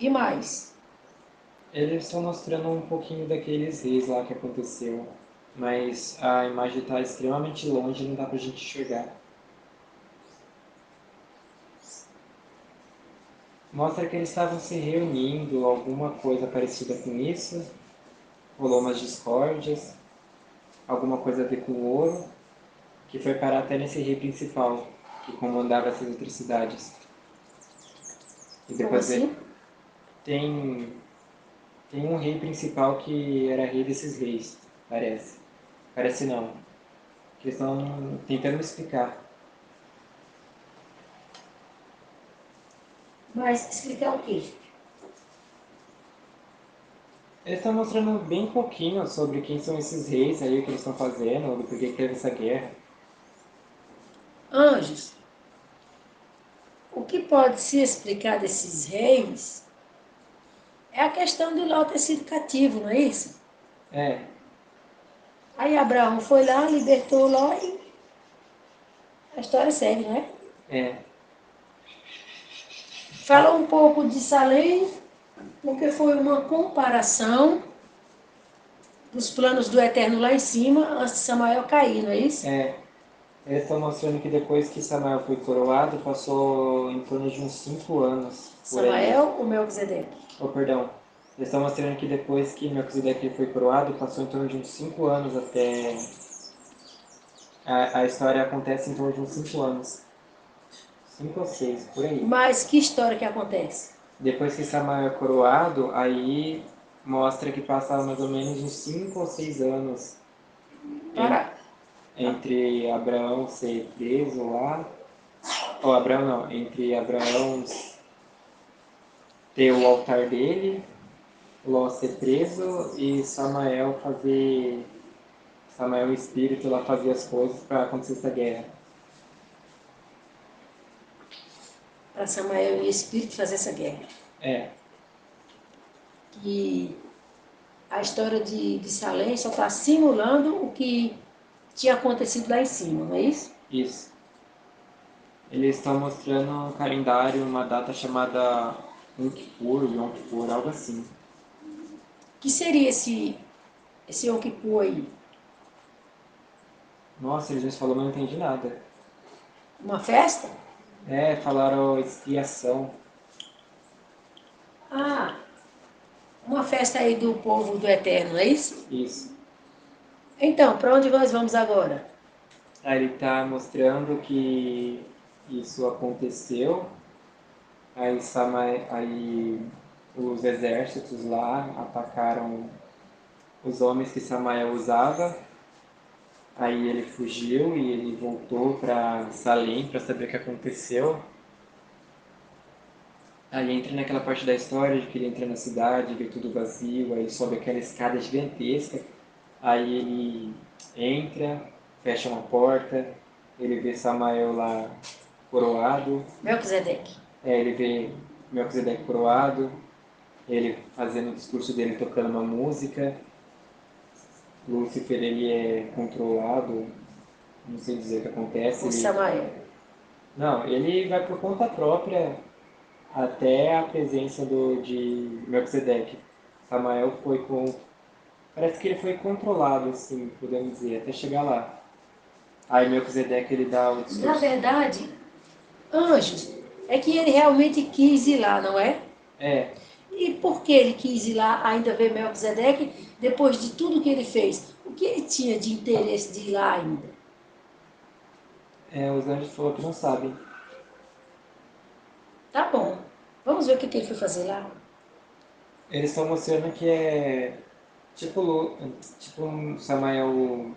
E mais? Eles estão mostrando um pouquinho daqueles reis lá que aconteceu. Mas a imagem está extremamente longe, não dá pra gente enxergar. Mostra que eles estavam se reunindo, alguma coisa parecida com isso. Rolou umas discórdias. alguma coisa a ver com ouro, que foi parar até nesse rei principal, que comandava essas outras cidades. E Como depois assim? tem, tem um rei principal que era rei desses reis, parece. Parece não. Que eles estão tentando me explicar. Mas explicar o quê? Eles estão mostrando bem pouquinho sobre quem são esses reis aí, o que eles estão fazendo, do porquê que teve essa guerra. Anjos. O que pode se explicar desses reis é a questão de Ló ter sido cativo, não é isso? É, Aí Abraão foi lá, libertou Ló e a história segue, não é? é. Falou um pouco de Salém, porque foi uma comparação dos planos do Eterno lá em cima, antes de Samael cair, não é isso? É, eles estão mostrando que depois que Samuel foi coroado, passou em torno de uns 5 anos por aí. Samael, o Melquisedeque. Oh, perdão. Eles estão mostrando que depois que Melquisedeque foi coroado, passou em torno de uns 5 anos até... A história acontece em torno de uns 5 anos. 5 ou 6 por aí. Mas que história que acontece? Depois que Samuel é coroado, aí mostra que passa mais ou menos uns 5 ou 6 anos en- Para. entre Abraão ser preso lá... Ou Abraão não, entre Abraão ter o altar dele, Ló ser preso e Samael o espírito lá fazer as coisas para acontecer essa guerra. Para Samael e o Espírito fazer essa guerra. É, Que a história de Salém só está simulando o que tinha acontecido lá em cima, não é isso? isso. Eles estão mostrando um calendário, uma data chamada Yom Kippur, algo assim. O que seria esse Yom Kippur aí? Nossa, eles me falaram, mas eu não entendi nada. Uma festa? É, falaram expiação. Ah, uma festa aí do povo do Eterno, não é isso? Isso. Então, para onde nós vamos agora? Aí ele está mostrando que isso aconteceu. Aí os exércitos lá atacaram os homens que Samael usava. Aí ele fugiu e ele voltou para Salém para saber o que aconteceu. Aí entra naquela parte da história de que ele entra na cidade, vê tudo vazio, aí sobe aquela escada gigantesca. Aí ele entra, fecha uma porta, ele vê Samael lá coroado. Melquisedeque. Ele vê Melquisedeque coroado, ele fazendo o discurso dele tocando uma música. Lúcifer ele é controlado, não sei dizer o que acontece. Por Samael. Não, ele vai por conta própria até a presença de Melquisedeque. Samael foi com... Parece que ele foi controlado, assim, podemos dizer, até chegar lá. Aí Melquisedeque ele dá o Na discurso. verdade, anjos, é que ele realmente quis ir lá, não é? É, E por que ele quis ir lá ainda ver Melquisedeque, depois de tudo que ele fez? O que ele tinha de interesse de ir lá ainda? os anjos falaram que não sabem. Tá bom, vamos ver o que ele foi fazer lá. Eles estão mostrando que é tipo um Samael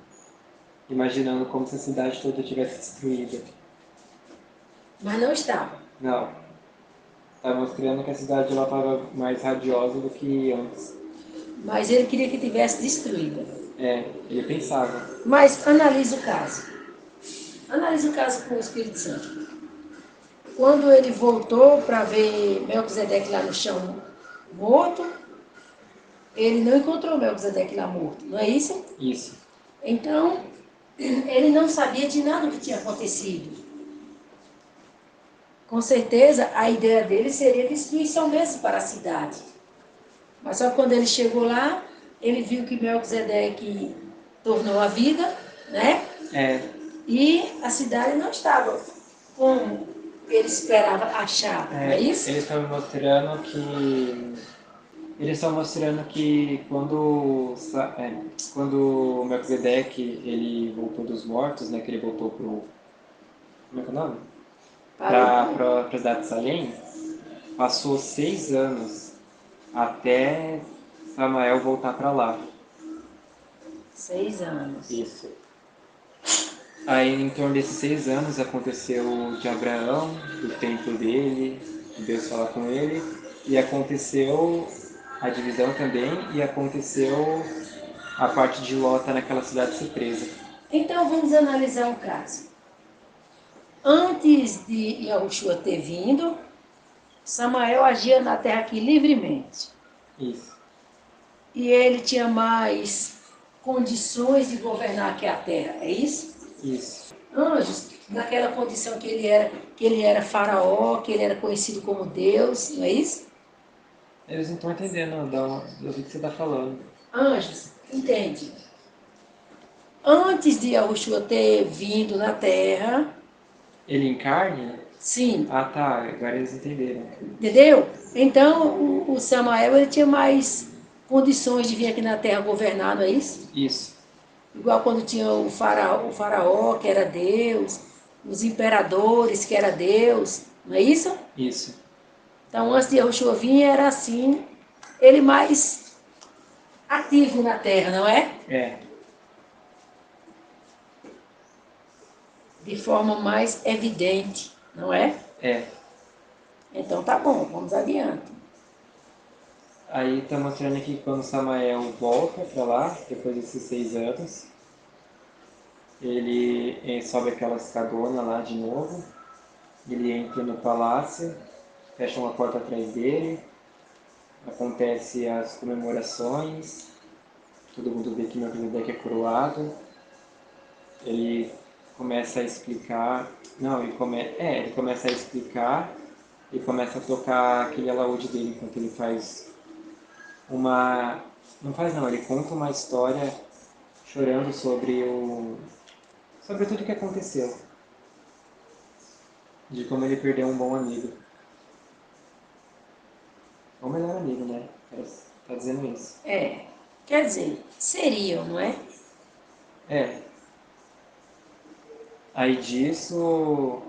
imaginando como se a cidade toda tivesse destruída. Mas não estava. Não, está mostrando que a cidade estava mais radiosa do que antes. Mas ele queria que tivesse destruída. É, ele pensava. Mas analise o caso. Analise o caso com o Espírito Santo. Quando ele voltou para ver Melquisedeque lá no chão morto, ele não encontrou Melquisedeque lá morto, não é isso? Isso. Então, ele não sabia de nada do que tinha acontecido. Com certeza, a ideia dele seria destruição mesmo para a cidade. Mas só que quando ele chegou lá, ele viu que Melquisedeque tornou a vida, né? É, E a cidade não estava como ele esperava achar, não é isso? eles estão mostrando que Eles estão mostrando que quando o Melquisedeque ele voltou dos mortos, né, que ele voltou pro... Como é que é o nome? Para a cidade de Salém, passou 6 anos até Samael voltar para lá. 6 anos. Isso. Aí, em torno desses 6 anos, aconteceu de Abraão, do templo dele, de Deus falar com ele, e aconteceu a divisão também, e aconteceu a parte de Ló estar naquela cidade surpresa. Então vamos analisar um caso. Antes de Yahushua ter vindo, Samael agia na terra aqui livremente. Isso. E ele tinha mais condições de governar aqui a terra, é isso? Isso. Anjos, naquela condição que ele era faraó, que ele era conhecido como Deus, não é isso? Eles não estão entendendo do que você está falando. Anjos, entende? Antes de Yahushua ter vindo na terra, Ele em carne? sim, Ah, tá. Agora eles entenderam. entendeu? Então o Samael ele tinha mais condições de vir aqui na terra governar, não é isso? Isso. Igual quando tinha o faraó, que era Deus, os imperadores, que era Deus, não é isso? Isso. Então, antes de Yahushua vir, era assim, ele mais ativo na terra, não é? É. De forma mais evidente, não é? É. Então, tá bom, vamos adiante. Aí está mostrando aqui que quando Samael volta para lá, depois desses 6 anos, ele sobe aquela escadona lá de novo, ele entra no palácio, fecha uma porta atrás dele, acontece as comemorações, todo mundo vê que Melquisedeque é coroado, ele começa a explicar, não, ele começa a explicar e começa a tocar aquele alaúde dele enquanto ele faz uma... Não faz não, ele conta uma história chorando sobre tudo que aconteceu, de como ele perdeu um bom amigo. Ou melhor amigo, né? Tá dizendo isso. É, quer dizer, seriam, não é? É. Aí disso,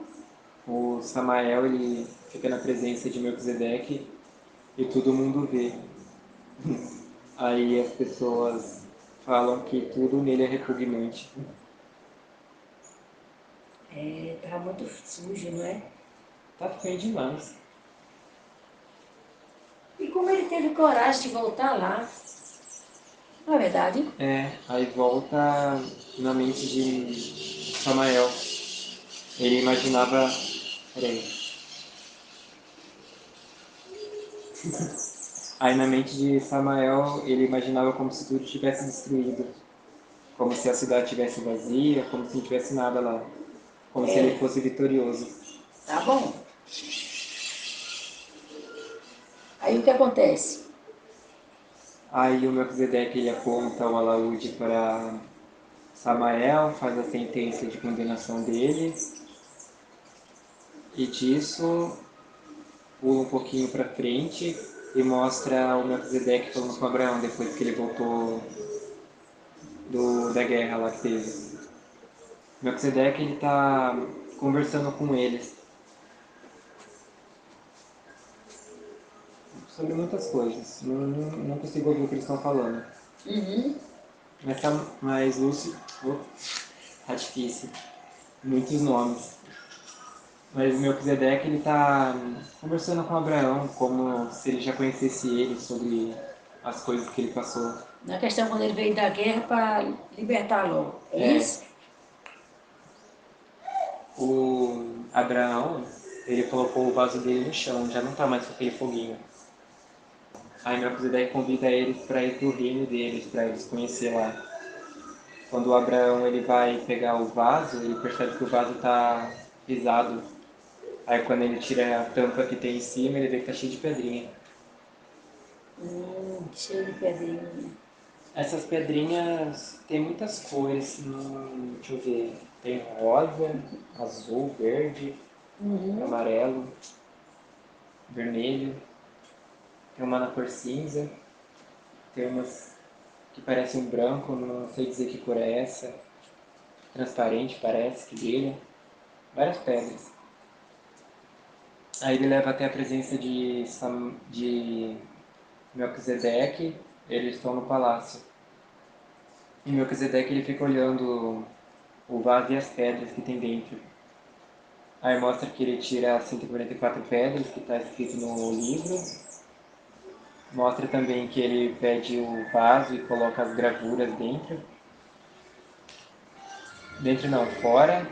o Samael ele fica na presença de Melquisedeque e todo mundo vê. Aí as pessoas falam que tudo nele é repugnante. É, tá muito sujo, não é? Tá feio demais. E como ele teve coragem de voltar lá, não é verdade? É, aí volta na mente de Samael. Ele imaginava. Peraí. Aí na mente de Samael, ele imaginava como se tudo tivesse destruído. Como se a cidade tivesse vazia, como se não tivesse nada lá. Como se ele É, fosse vitorioso. tá bom. Aí o que acontece? Aí o Melquisedeque ele aponta o alaúde para Samael, faz a sentença de condenação dele. E disso pula um pouquinho para frente e mostra o Melquisedeque falando com Abraão depois que ele voltou da guerra lá que teve. O Melquisedeque ele tá conversando com eles sobre muitas coisas. Não consigo ouvir o que eles estão falando. Uhum. Mas Lúcio, tá difícil. Muitos nomes. Mas o Melquisedeque ele tá conversando com Abraão como se ele já conhecesse ele sobre as coisas que ele passou. Na questão quando ele veio da guerra para libertar Ló, é É, isso? o Abraão, ele colocou o vaso dele no chão, já não tá mais com aquele foguinho. Aí Melquisedeque convida eles para ir pro reino deles, para eles conhecer lá. Quando o Abraão ele vai pegar o vaso, ele percebe que o vaso tá pisado. Aí quando ele tira a tampa que tem em cima, ele vê que tá cheio de pedrinha. Cheio de pedrinha. Essas pedrinhas tem muitas cores, deixa eu ver, tem rosa, azul, verde, Uhum. amarelo, vermelho. Tem uma na cor cinza, tem umas que parecem um branco, não sei dizer que cor é essa. Transparente, parece, que brilha. Várias pedras. Aí ele leva até a presença de Melquisedeque, eles estão no palácio. E Melquisedeque ele fica olhando o vaso e as pedras que tem dentro. Aí mostra que ele tira as 144 pedras que está escrito no livro. Mostra também que ele pede o vaso e coloca as gravuras dentro. Dentro não, fora.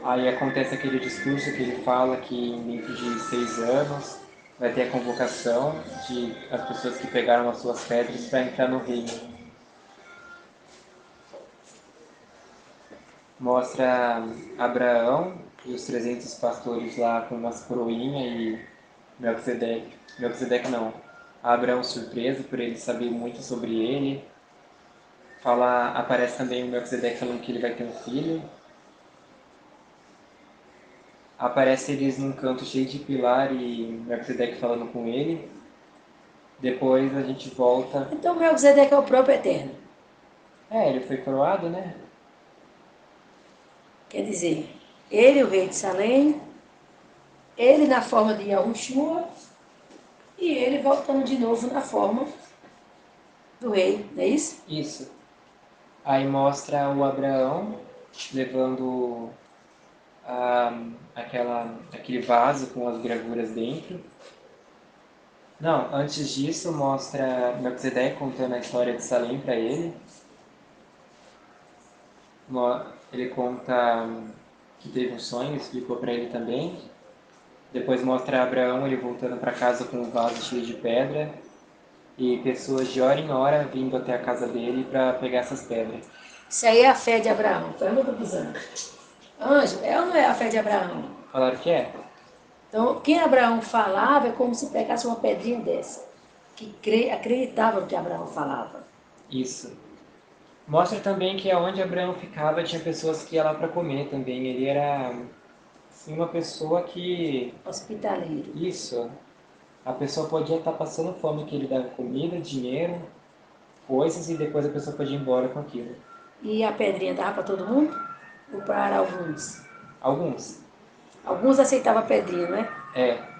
Aí acontece aquele discurso que ele fala que dentro de 6 anos vai ter a convocação de as pessoas que pegaram as suas pedras para entrar no reino. Mostra Abraão e os 300 pastores lá com umas coroinhas e Melquisedeque. Melquisedeque não. Abraão surpreso por ele saber muito sobre ele. Aparece também o Melquisedeque falando que ele vai ter um filho. Aparece eles num canto cheio de pilar e Melquisedeque falando com ele. Depois a gente volta. Então Melquisedeque é o próprio Eterno. Ele foi coroado, né? Quer dizer, ele, o rei de Salém, ele na forma de Yahushua e ele voltando de novo na forma do rei, não é isso? Isso. Aí mostra o Abraão levando aquele vaso com as gravuras dentro. Não, antes disso mostra Melquisedeque contando a história de Salém para ele. Ele conta que teve um sonho, explicou para ele também. Depois mostra Abraão ele voltando para casa com um vaso cheio de pedra e pessoas de hora em hora vindo até a casa dele para pegar essas pedras. Isso aí é a fé de Abraão. Pergunta para os anjos. Anjo, é ou não é a fé de Abraão? Falaram que é? Então, quem Abraão falava é como se pegasse uma pedrinha dessa, que acreditava no que Abraão falava. Isso. Mostra também que aonde Abraão ficava tinha pessoas que iam lá para comer também. Ele era assim, uma pessoa que... Hospitaleiro. Isso. A pessoa podia estar passando fome, que ele dava comida, dinheiro, coisas, e depois a pessoa podia ir embora com aquilo. E a pedrinha dava para todo mundo? Ou para alguns? Alguns. Alguns aceitavam a pedrinha, não é? É.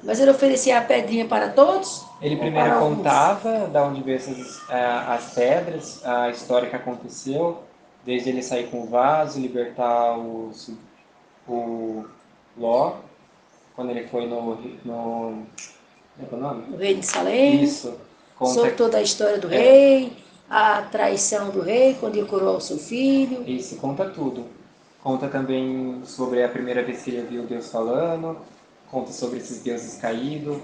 Mas ele oferecia a pedrinha para todos? Ele Ou primeiro para alguns? contava da onde veio as pedras, a história que aconteceu, desde ele sair com o vaso, libertar o Ló, quando ele foi no como é o nome? O rei de Salém. Isso. Sobre toda a história do rei, a traição do rei quando ele coroou o seu filho. Isso, conta tudo. Conta também sobre a primeira vez que ele viu Deus falando, conta sobre esses deuses caídos,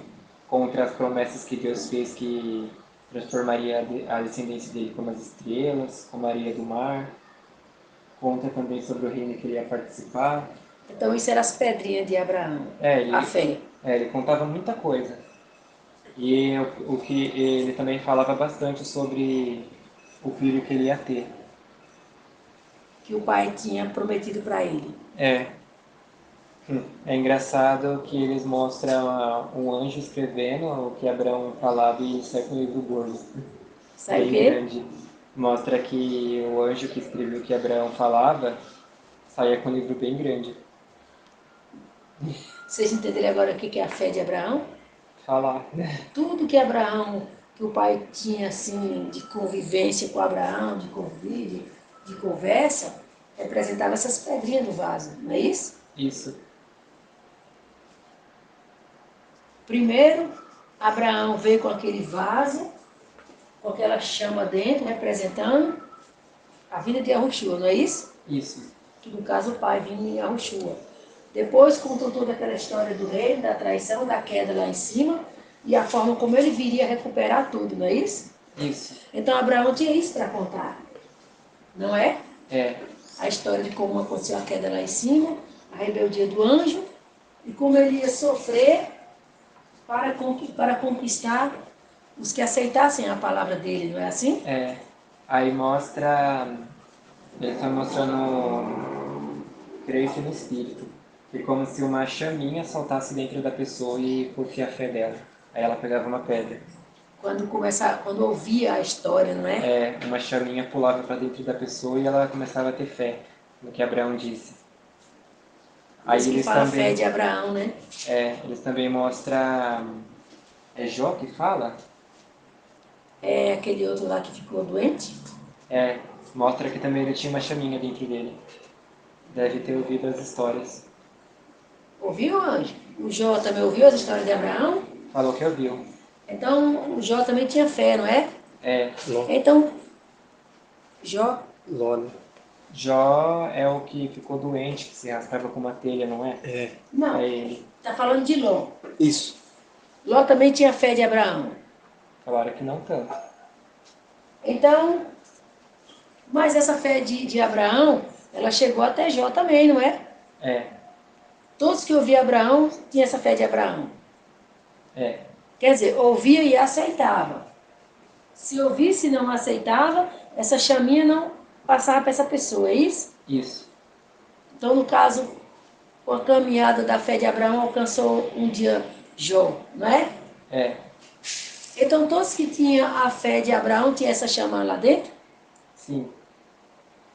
conta as promessas que Deus fez que transformaria a descendência dele como as estrelas, como a areia do mar. Conta também sobre o reino que ele ia participar. Então isso era as pedrinhas de Abraão, a fé. Ele contava muita coisa. E o que ele também falava bastante sobre o filho que ele ia ter. Que o pai tinha prometido para ele. É engraçado que eles mostram um anjo escrevendo o que Abraão falava e sai com o livro gordo. Sabe o quê? Grande. Mostra que o anjo que escreveu o que Abraão falava saía com um livro bem grande. Vocês entenderam agora o que é a fé de Abraão? Falar. Tudo que Abraão, que o pai tinha assim de convivência com Abraão, de convívio, de conversa, representava essas pedrinhas no vaso, não é isso? Isso. Primeiro, Abraão veio com aquele vaso, com aquela chama dentro, representando a vida de Yahushua, não é isso? Isso. Que no caso o pai vinha em Yahushua. Depois contou toda aquela história do reino, da traição, da queda lá em cima, e a forma como ele viria recuperar tudo, não é isso? Isso. Então Abraão tinha isso para contar, não é? É. A história de como aconteceu a queda lá em cima, a rebeldia do anjo, e como ele ia sofrer para conquistar os que aceitassem a palavra dele, não é assim? É. Aí mostra... Ele está mostrando crença no Espírito. E como se uma chaminha saltasse dentro da pessoa e fosse a fé dela. Aí ela pegava uma pedra. Quando ouvia a história, não é? Uma chaminha pulava para dentro da pessoa e ela começava a ter fé no que Abraão disse. Por isso Aí que eles fala fé também, de Abraão, né? eles também mostram, é Jó que fala? É aquele outro lá que ficou doente. É, mostra que também ele tinha uma chaminha dentro dele. Deve ter ouvido as histórias. Ouviu, Anjo? O Jó também ouviu as histórias de Abraão? Falou que ouviu. Então, o Jó também tinha fé, não é? É, Ló. Então, Jó, Ló, né? Jó é o que ficou doente, que se arrastava com uma telha, não é? É. não, É ele. está falando de Ló. Isso. Ló também tinha fé de Abraão. Falaram que não tanto. Então, mas essa fé de Abraão, ela chegou até Jó também, não é? É, Todos que ouviam Abraão tinham essa fé de Abraão. é, Quer dizer, ouvia e aceitava. Se ouvisse e não aceitava, essa chaminha não passava para essa pessoa, é isso? isso. Então, no caso, a caminhada da fé de Abraão alcançou um dia Jó, não é? É, Então, todos que tinham a fé de Abraão tinham essa chama lá dentro, sim.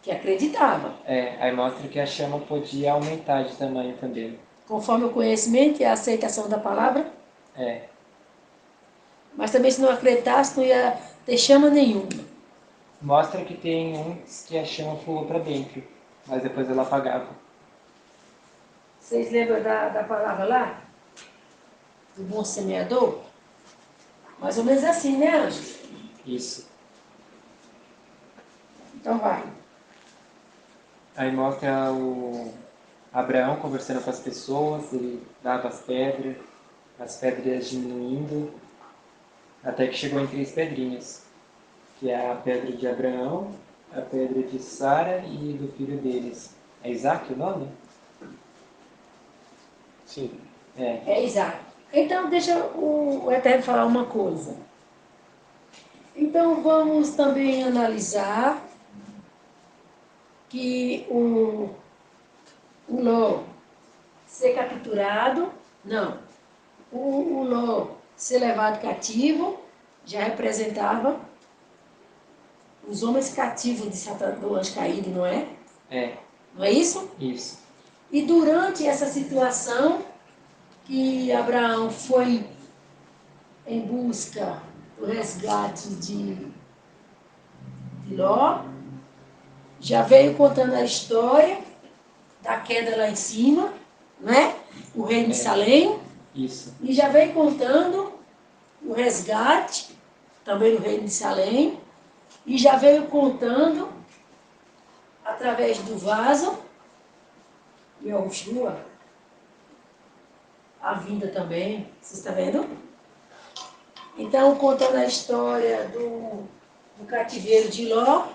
que acreditava. Aí mostra que a chama podia aumentar de tamanho também. Conforme o conhecimento e a aceitação da palavra, É, mas também se não acreditasse, não ia ter chama nenhuma. mostra que tem uns que a chama pulou para dentro, mas depois ela apagava. Vocês lembram da palavra lá? Do bom semeador? Mais ou menos assim, né, Anjo? Isso. Então vai. Aí mostra o Abraão conversando com as pessoas, ele dava as pedras diminuindo, até que chegou em 3 pedrinhas, que é a pedra de Abraão, a pedra de Sara e do filho deles. É Isaac o nome? Sim. É, É exato. Então, deixa o Eterno falar uma coisa. Então, vamos também analisar que o Ló ser capturado, não, o Ló ser levado cativo já representava os homens cativos de Satanás, do anjo caído, não é? é, Não é isso? isso. E durante essa situação que Abraão foi em busca do resgate de Ló, já veio contando a história da queda lá em cima, né? O reino de Salém, Isso. e já veio contando o resgate, também do reino de Salém, e já veio contando, através do vaso, Yahushua, a vinda também, você está vendo? Então, contando a história do cativeiro de Ló,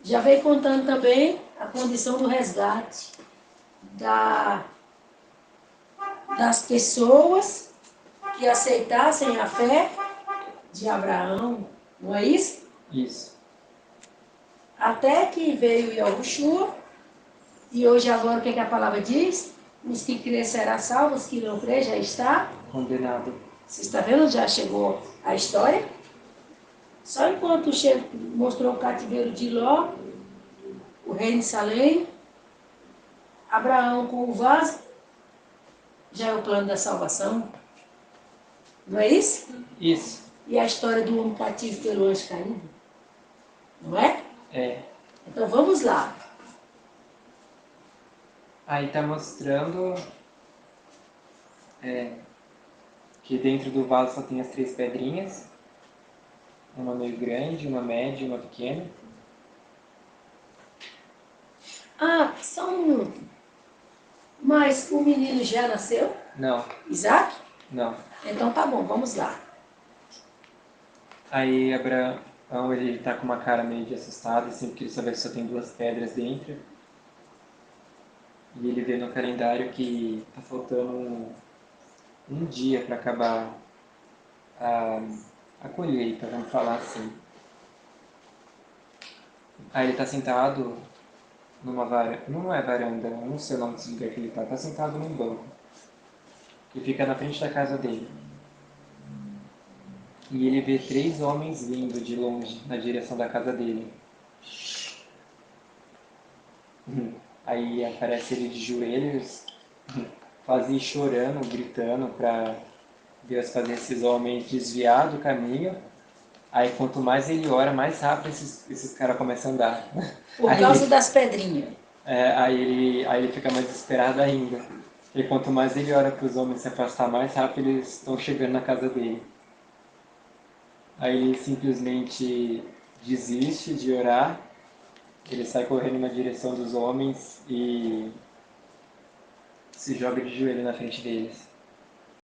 já veio contando também a condição do resgate da, das pessoas que aceitassem a fé de Abraão, não é isso? Isso. Até que veio Yahushua, e hoje agora o que a palavra diz? Os que crê será salvo, os que não crê já está. Condenado. Você está vendo? Já chegou a história. Só enquanto mostrou o cativeiro de Ló, o reino de Salém, Abraão com o vaso, já é o plano da salvação. Não é isso? Isso. E a história do homem cativo pelo anjo caído. Não é? É. Então vamos lá. Aí tá mostrando que dentro do vaso só tem as 3 pedrinhas. Uma meio grande, uma média e uma pequena. Ah, só um minuto. Mas o menino já nasceu? Não, Isaac? não. Então tá bom, vamos lá. Aí Abraão, ele tá com uma cara meio de assustado, assim, porque ele sabe que só tem 2 pedras dentro. E ele vê no calendário que tá faltando um dia para acabar a, a colheita, vamos falar assim. Aí ele tá sentado numa varanda, não é varanda, eu não sei o nome desse lugar que ele tá sentado num banco, que fica na frente da casa dele. E ele vê 3 homens vindo de longe, na direção da casa dele. Aí aparece ele de joelhos, quase chorando, gritando para Deus fazer esses homens desviar do caminho. Aí quanto mais ele ora, mais rápido esses caras começam a andar. Por causa das pedrinhas. Aí ele fica mais desesperado ainda. E quanto mais ele ora para os homens se afastar, mais rápido eles estão chegando na casa dele. Aí ele simplesmente desiste de orar, ele sai correndo na direção dos homens e se joga de joelho na frente deles.